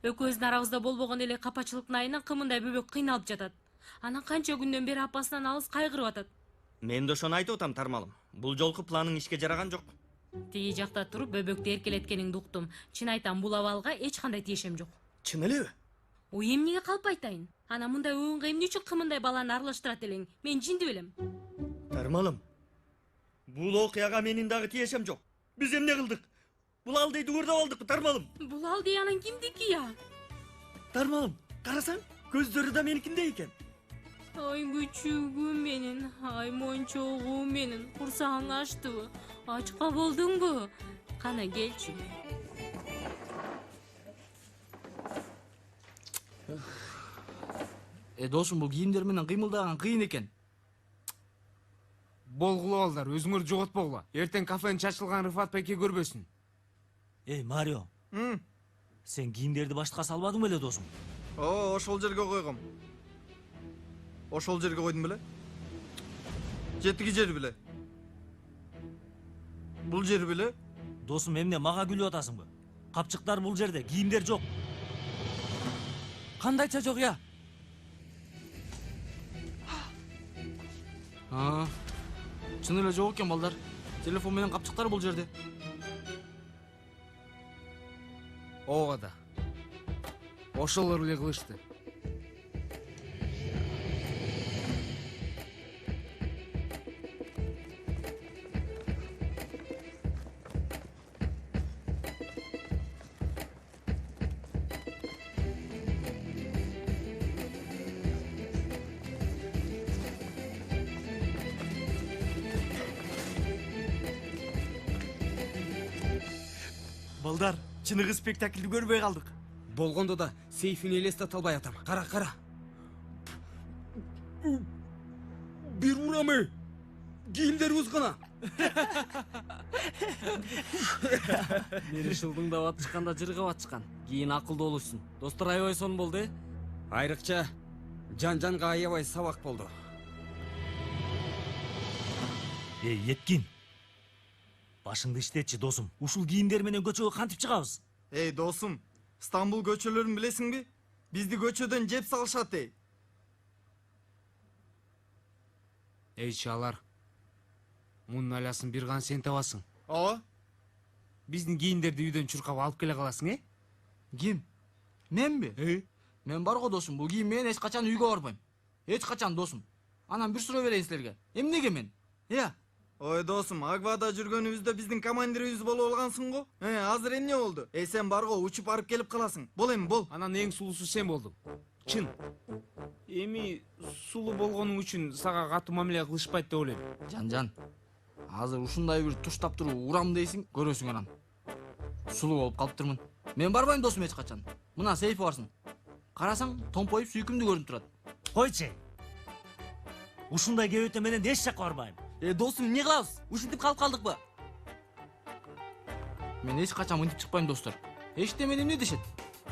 Экөөбүздүн арабызда болбогон эле капачылыктын айынан кымындай бөбөк кыйналып жатат. Анан канча күндөн бери апасынан алыс кайгырып атат. Мен да ошону айтып атам Тармалым. Бул жолку планың ишке жараган жок. Тиги жакта туруп бөбөктү эркелеткениңди уктум. Чын айтам, бул абалга эч кандай тиешем жок. Чын элеби? Ой, эмнеге калп айтайын? Анан мындай оюнга эмне үчүн кымындай баланы аралаштырат элең? Мен жинди белем. Тармалым. Бул окуяга менин дагы тиешем жок. Биз эмне кылдык? Бул алдыйды көрдөп алдыкпы, Тармалым? Бул алды анан кимдики я? Тармалым, карасаң, көздөрү да меникиндей экен. Ай күчүгүм менин, ай мончогум менин, курсаң ачтыбы? Ачка болдуңбу? Кана келчи. Досум, бул кийимдер менен кыймылдаган кыйын экен. Болгулу балдар, өзүңөр жоготпогула. Эртең кафенин чачылган Рыфат байке көрбөсүн. Марио. Сен кийимдерди башка салбадың беле, досум? Ошол жерге койгом. Ошол жерге койдум беле? Жетиги жер беле? Бул жер беле? Досум, эмне мага күлүп атасыңбы? Капчыктар бул жерде, кийимдер жок. Кандайча жок я? Чын эле жок экен балдар. Телефон менен капчыктар бул жерде. Ого да. Ошолор эле кылышты. Балдар, чыныгы спектакльди көрбөй калдык. Болгондо да сейфини элестете албай атам. Кара. Бир урамы. Кийимдерибиз гана. Бери шылдыңдап атышканда жыргап атышкан. Кийин акылдуу болушсун. Достор, аябай сонун болду, Айрыкча жан-жанга аябай сабак болду. Еткин. Башыңды иштетчи, досум. Ушул кийимдер менен көчөгө кантип чыгабыз? Досум, Стамбул көчөлөрүн билесиңби? Бизди көчөдөн жеп салышат, Чалар. Мунун алясын бир гана сен табасың. Ооба. Биздин кийимдерди үйдөн чуркап алып келе каласың, Ким? Менби? Мен бар го досум, бул кийим менен эч качан үйгө барбайм. Эч качан, досум. Анан бир суроо берейин силерге. Эмнеге мен? Ой, досум, Агвада жүргөнүбүздө биздин командирибиз болуп алгансың го? Азыр эмне болду? Сен бар го, учуп барып келип каласың. Бол эми, бол. Анан эң сулуусу сен болдуң. Чын. Эми сулуу болгонуң үчүн сага катуу мамиле кылышпайт деп ойлойм. Жан, азыр ушундай бир туштап туруп урам дейсиң, көрөсүң анан. Сулуу болуп калыптырмын. Мен барбайм досум эч качан. Мына сейф барсың. Карасаң, томпоюп сүйкүмдүү көрүнүп турат. Койчу. Ушундай кебете менен эч жакка барбайм. Досум, эмне кылабыз? Ушинтип калып калдыкпы? Мен эч качан мынтип чыкпайм, достор. Эчтемен эмне дешет?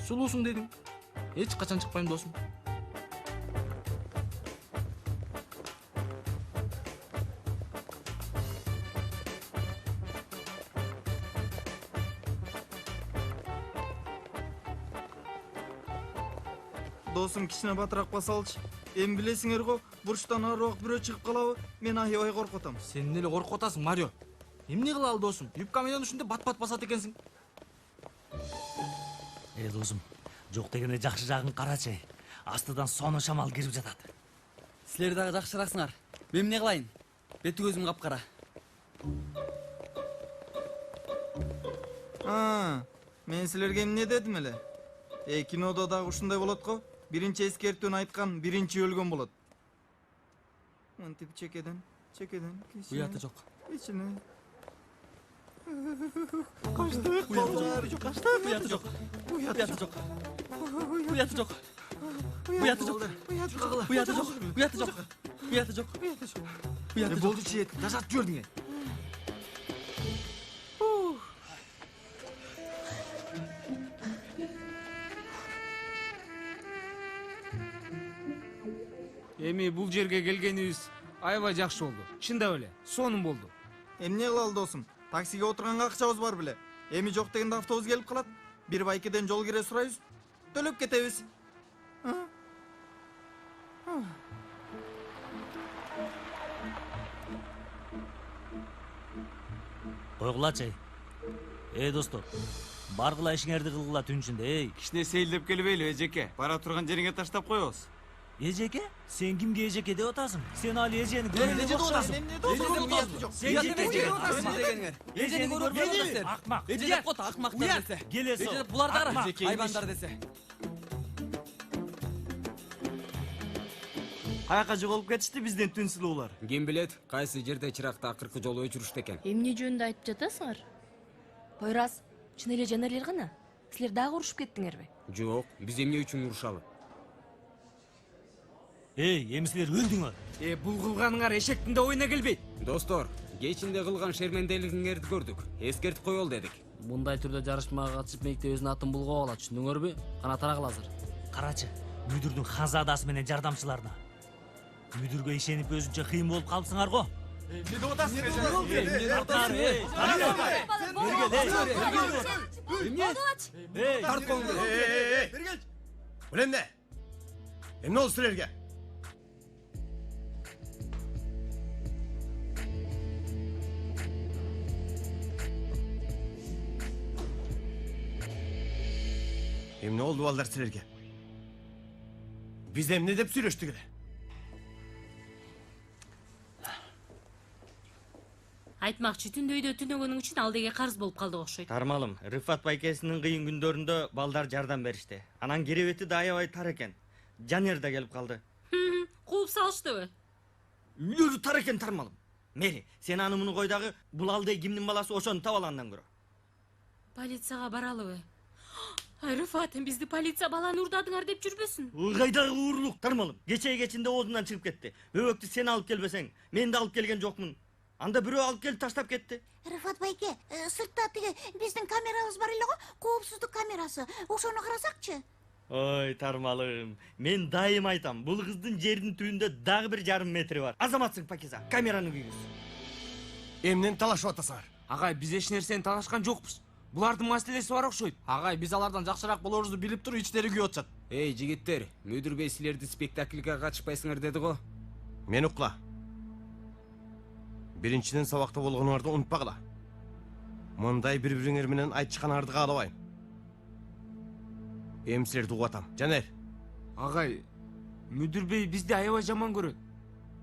Сулуусуң дедиң. Эч качан чыкпайм, досум. Досум, кичине батыраак басалчы. Эми билесиңер го, бурчтан арыраак бирөө чыгып калабы? Мен аябай коркуп атам. Сен эле коркуп атасың, Марио. Эмне кылалы, досум? Юбка менен ушинтип бат-бат басат экенсиң. Досум, жок дегенде жакшы жагын карачы. Астыдан соно шамал кирип жатат. Силер дагы жакшыраксыңар. Мен эмне кылайын? Бети көзүм капкара. Мен силерге эмне дедим эле? Кинодо дагы ушундай болот го. Биринчи эскертүүнү айткан, биринчи өлгөн болот. Мынтип чекеден, Уяты жок. Кичине. Каштык, балдар, каштык. Уяты жок. Уяты жок. Уяты жок. Уяты жок. Уяты жок. Уяты жок. Уяты жок. Уяты жок. Болду чиет, ташатып жибердиң. Эми бул жерге келгенибиз аябай жакшы болду. Чындап эле, сонун болду. Эмне кылалы, досум? Таксиге отурганга акчабыз бар беле? Эми жок дегенде автобус келип калат. Бир байкеден жол кире сурайбыз. төлөп кетебиз. Койгулачы. Достор, баргыла ишиңерди кылгыла түн ичинде, Кичине сейилдеп келбейлби, эжеке? Бара турган жериңе таштап коебуз. Эжеке? Сен кимге эжеке деп атасың? Сен али эжени көргөн деп окшойсуң. Эжени көрбөйсүңөр. Акмак. Эже деп кот акмактар десе. Келесиң. Эже булар дара, айбандар десе. Каяка жоголуп кетишти бизден түн сулуулар? Ким билет, кайсы жерде чыракты акыркы жолу өчүрүштү экен. Эмне жөнүндө айтып жатасыңар? Койрас, чын эле жанарлар гана. Силер дагы урушуп кеттиңерби? Жок, биз эмне үчүн урушалы? Эми силер өлдүңөр. Бул кылганыңар эшектин да оюна келбейт. Достор, кечинде кылган шерменделигиңерди көрдүк. Эскертип коелу дедик. Мындай түрдө жарышмага катышып мектебибиздин атын булгап алат, түшүндүңөрбү? Кана тарагыл азыр. Карачы, мүдүрдүн ханзадасы менен жардамчыларына. Мүдүргө ишенип өзүнчө кыйын болуп калыпсыңар го. Не деп атасың? Тарт колуңду. Бул эмне? Эмне болду силерге? Эмне болду балдар силерге? Биз эмне деп сүйлөштүк эле? Айтмакчы, түндө үйдө түнөгөнүң үчүн ал деге карыз болуп калды окшойт. Тармалым, Рыфат байкесинин кыйын күндөрүндө балдар жардам беришти. Анан керебети да аябай тар экен. Жанер да келип калды. Кууп салыштыбы? Үйлөрү тар экен Тармалым. Мери, сен аны муну кой дагы, бул алдай кимдин баласы ошону таап алгандан көрө. Полицияга баралыбы? Рыфат, бизди полиция баланы урдадыңар деп жүрбөсүн. Кайдагы уурлук Тармалым. Кечинде оозунан чыгып кетти. Бөбөктү сен алып келбесең, мен да алып келген жокмун. Анда бирөө алып келип таштап кетти. Рыфат байке, сыртта тиги биздин камерабыз бар эле го, коопсуздук камерасы. Ошону карасакчы. Ой, Тармалым, мен дайым айтам, бул кыздын жердин түбүндө дагы 1,5 метри бар. Азаматсың Пакиза, камераны күйгүз. Эмнени талашып атасыңар? Агай, биз эч нерсени талашкан жокпуз. Булардын маселеси бар окшойт. Агай, биз алардан жакшыраак болорубузду билип туруп ичтери күйүп атышат. Жигиттер, мүдүр бей силерди спектакльга катышпайсыңар деди го. Мен укла. Биринчиден сабакта болгонуңарды унутпагыла. Мындай бири-бириңер менен айтышканыңарды каалабайм. Эми силерди угуп атам. Жанер. Агай, мүдүр бей бизди аябай жаман көрөт.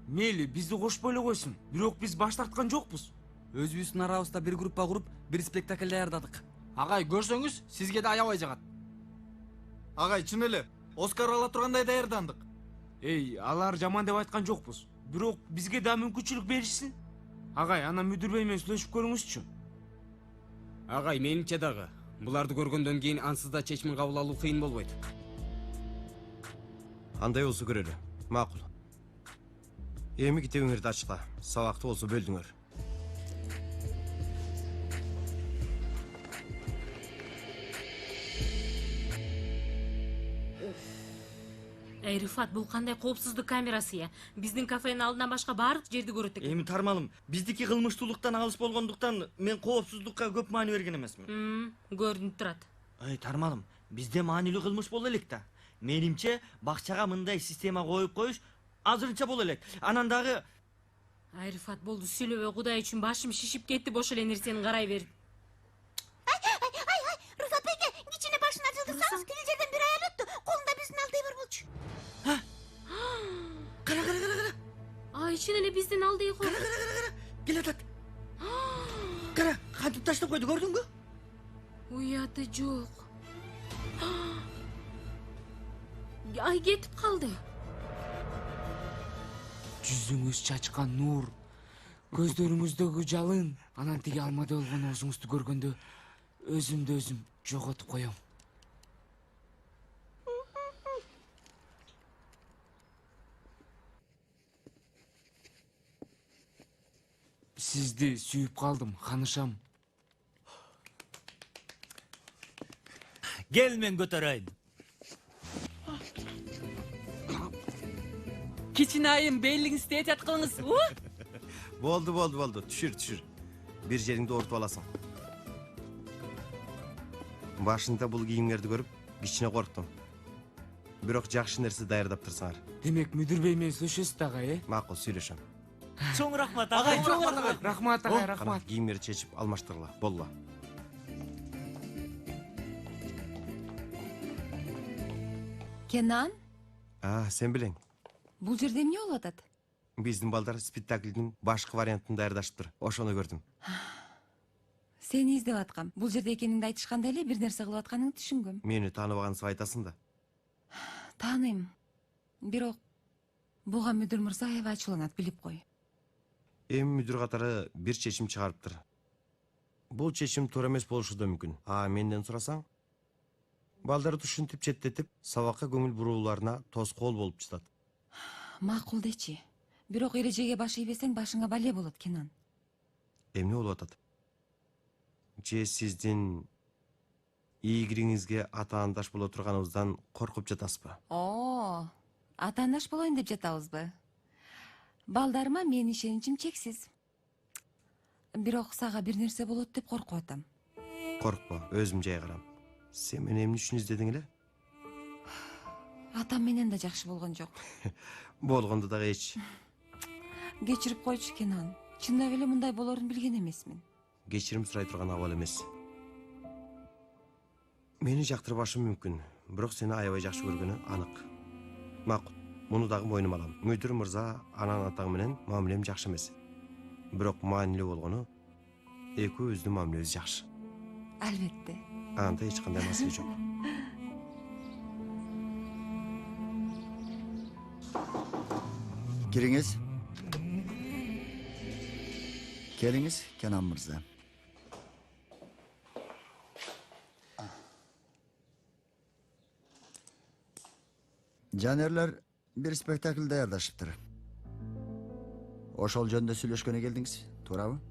Мейли, бизди кошпой эле койсун. Бирок биз баш тарткан жокпуз. Өзүбүздүн арабызда бир группа куруп, бир спектакль даярдадык. Агай, көрсөңүз, сизге да аябай жагат. Агай, чын эле, Оскар ала тургандай даярдандык. Алар жаман деп айткан жокпуз. Бирок бизге да мүмкүнчүлүк беришсин. Агай, ана мүдүр бей менен сүйлөшүп көрүңүзчү. Агай, менимче дагы буларды көргөндөн кийин ансыз да чечим кабыл алуу кыйын болбойт. Андай болсо көрөлү. Макул. Эми китебиңерди ачкыла. Сабакты болсо бөлдүңөр. Рыфат, бул кандай коопсуздук камерасы я? Биздин кафенин алдынан башка баардык жерди көрөт экен. Эми Тармалым, биздики кылмыштуулуктан алыс болгондуктан мен коопсуздукка көп маани берген эмесмин. Көрүнүп турат. Тармалым, бизде маанилүү кылмыш боло элек да. Менимче, бакчага мындай система коюп коюш азырынча боло элек. Анан дагы Рыфат, болду, сүйлөбөй, Кудай үчүн башым шишип кетти, бош эле нерсени карай бер. Рыфат байке, кичине башын ажылдырсаңыз, тиги жерден бир аял өттү. Колунда биздин алдай бар болчу. Ай, чын эле биздин алдай го. Келатат. Кара, кантип таштап койду, көрдүңбү? Уяты жок. Ай, кетип калды. Жүзүңүз чачкан нур, көздөрүңүздөгү жалын, анан тиги алмада болгон оозуңузду көргөндө өзүмдү өзүм жоготуп коем. Сизди сүйүп калдым, ханышам. Кел, мен көтөрөйүн. Кичине айым бейлиңизди этят кылыңыз. Болду. Түшүр. Бир жериңди ортуп аласың. Башында бул кийимдерди көрүп, кичине корктум. Бирок жакшы нерсе даярдап турсаңар. Демек мүдүр бей менен сүйлөшөсүз агай, Макул, сүйлөшөм. Чоң рахмат агай, чоң рахмат. Рахмат агай, рахмат. Кийимдерди чечип алмаштыргыла, болла. Кенан, Сен билең. бул жерде эмне болуп атат? Биздин балдар спектаклдин башкы вариантын даярдашыптыр. Ошону көрдүм. Сени издеп аткам. Бул жерде экениңди айтышканда эле бир нерсе кылып атканыңды түшүнгөм. Мени тааныбагансып айтасың да. Тааныйм. Бирок буга мүдүр мырза аябай ачууланат, билип кой. Эми мүдүр катары бир чечим чыгарыптыр. Бул чечим туура эмес болушу да мүмкүн. Менден сурасаң, балдарды ушинтип четтетип, сабакка көңүл бурууларына тоскоол болуп жатат. Макул дечи. Бирок эрежеге баш ийбесең башыңа бале болот, Кенан. Эмне болуп атат? Же сиздин ийгириңизге атаандаш боло турганыбыздан коркуп жатасызбы? Атаандаш болоюн деп жатабызбы? Балдарыма менин ишеничим чексиз. Бирок сага бир нерсе болот деп коркуп атам. Коркпо, өзүм жай карам. Сен мени эмне үчүн издедиң эле? Атам менен да жакшы болгон жок. Болгондо дагы эч. Кечирип койчу, Кенан. Чындап эле мындай болорун билген эмесмин. Кечирим сурай турган абал эмес. Мени жактырбашым мүмкүн, бирок сени аябай жакшы көргөнү анык. Макул, муну дагы мойнума алам. Мүдүр мырза анан атаң менен мамилем жакшы эмес. Бирок маанилүү болгону экөөбүздүн мамилебиз жакшы. Албетте. Анда эч кандай маселе жок. Кириңиз. Келиңиз, Кенан мырза. Жанерлер бир спектакль даярдашыптыр. Ошол жөнүндө сүйлөшкөнү келдиңиз, туурабы?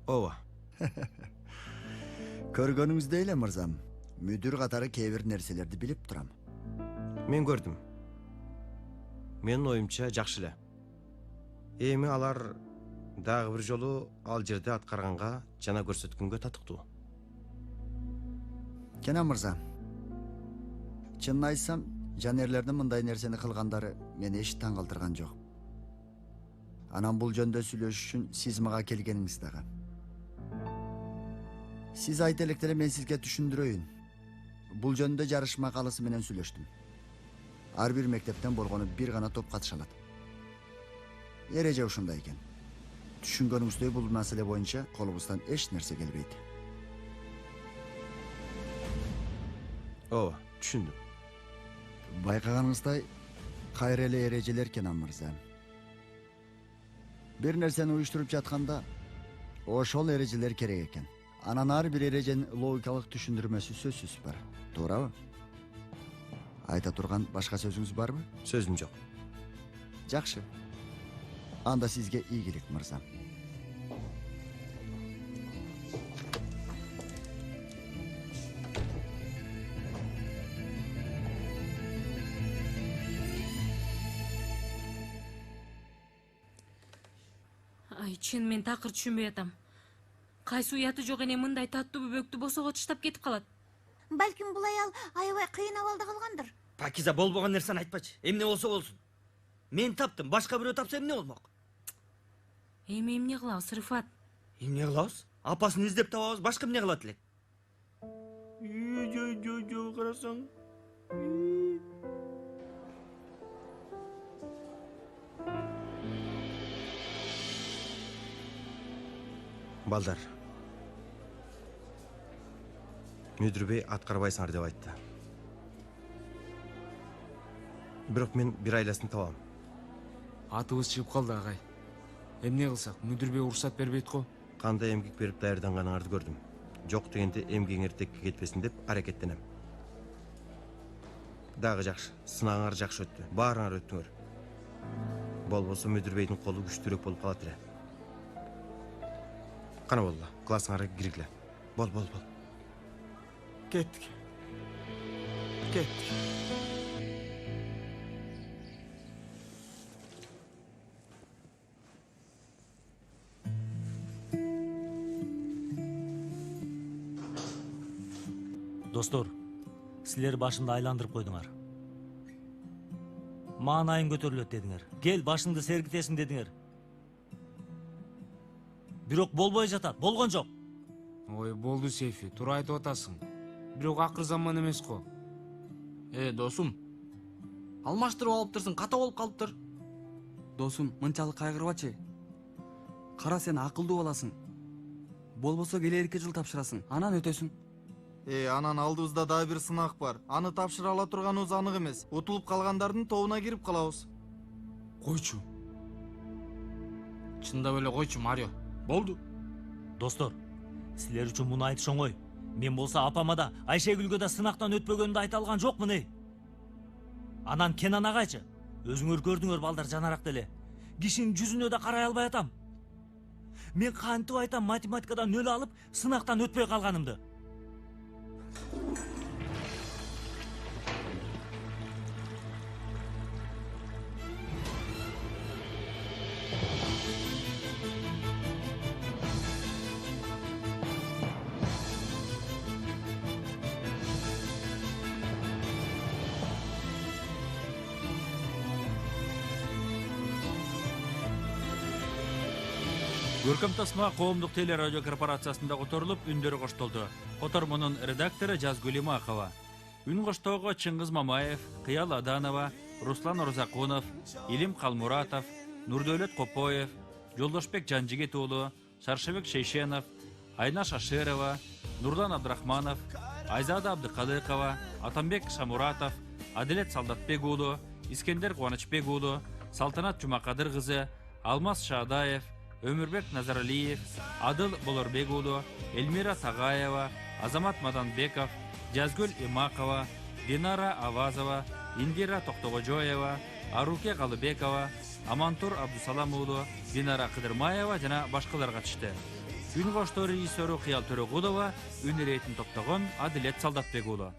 Ооба. Көргөнүңүздөй эле мырзам, мүдүр катары кээ бир нерселерди билип турам. Мен көрдүм. Менин оюмча жакшы эле. Эми алар дагы бир жолу ал жерде аткарганга жана көрсөткөнгө татыктуу. Кенан мырза, чынын айтсам, жанерлердин мындай нерсени кылгандары мени эч таң калтырган жок. Анан бул жөндө сүйлөшүш үчүн сиз мага келгениңиз дагы. Сиз айта электе мен сизге түшүндүрөйүн. Бул жөндө жарыш макаласы менен сүйлөштүм. Ар бир мектептен болгону бир гана топ катыша алат. Эреже ушундай экен. Түшүнгөнүңүздөй бул маселе боюнча колубуздан эч нерсе келбейт. Ооба, түшүндүм. Байкаганыңыздай кайра эле эрежелер Кенан мырза. Бир нерсени уюштуруп жатканда ошол эрежелер керек экен. Анан ар бир эреженин логикалык түшүндүрмөсү сөзсүз бар. Туурабы? Айта турган башка сөзүңүз барбы? Сөзүм жок. Жакшы. Анда сизге ийгилик мырза. Чын мен такыр түшүнбөй атам. Кайсы уяты жок эне мындай таттуу бөбөктү босого таштап кетип калат. Балким бул аял аябай кыйын абалда калгандыр. Пакиза болбогон нерсени айтпачы. Эмне болсо болсун. Мен таптым, башка бирөө тапса эмне болмок? Эми эмне кылабыз, Рыфат? Эмне кылабыз? Апасын издеп табабыз, башка эмне кылат элек? Жо, карасаң. Балдар. Мүдүр бей аткарбайсыңар деп айтты. Бирок мен бир айласын табам. Атыбыз чыгып калды агай. Эмне кылсак, мүдүр бей уруксат бербейт го. Кандай эмгек берип даярданганыңарды көрдүм. Жок дегенде эмгегиңер текке кетпесин деп аракеттенем. Дагы жакшы, сынагыңар жакшы өттү. Баарыңар өттүңөр. Болбосо мүдүр бейдин колу күчтүүрөөк болуп калат эле. Кана болла, классыңарга киргиле. Бол. Кеттик. Достор, Силер башымды айландырып койдуңар. Маанайың көтөрүлөт дедиңер. Кел башыңды сергитесиң дедиңер. Бирок болбой жатат, болгон жок. Ой, болду Сейфи, туура айтып атасың. Бирок акыр заман эмес го. Досум. Алмаштырып алып турсуң, ката болуп калыптыр. Досум, мынчалык кайгырбачы. Кара, сен акылдуу боласың. Болбосо келерки жыл тапшырасың, анан өтөсүң. Анан алдыбызда дагы бир сынак бар. Аны тапшыра ала турганыбыз анык эмес. Утулуп калгандардын тобуна кирип калабыз. Койчу. Чындап эле койчу, Марио. Болду. Достор, силер үчүн муну айтыш оңой. Мен болсо апама да, Айшегүлгө да сынактан өтпөгөнүмдү айта алган жокмун эй. Анан Кенан агайчы? Өзүңөр көрдүңөр балдар жанарак деле. Кишинин жүзүнө да карай албай атам. Мен кантип айтам математикадан 0 алып, сынактан өтпөй калганымды. Көркөм тасма коомдук теле радио корпорациясында которулуп, үндөрү коштолду. Котормонун редактору Жазгүл Имакова. Үн коштоого Чыңгыз Мамаев, Кыял Аданова, Руслан Орзакунов, Илим Калмуратов, Нурдөөлөт Копоев, Жолдошбек Жанжигет уулу, Саршыбек Шейшенов, Айнаш Аширова, Нурлан Абдрахманов, Айзада Абдыкалыкова, Атамбек Шамуратов, Адилет Солдатбек уулу, Искендер Кубанычбек уулу, Салтанат Жумакадыр кызы, Алмаз Шаадаев, Өмүрбек Назаралиев, Адыл Болорбек уулу, Эльмира Тагаева, Азамат Маданбеков, Жазгүл Имакова, Динара Авазова, Индира Токтогожоева, Аруке Калыбекова, Амантур Абдусалам уулу, Динара Кыдырмаева жана башкалар катышты. Үн коштоо режиссеру Кыял Төрөгулова, үн иретин топтогон Адилет Солдатбек уулу.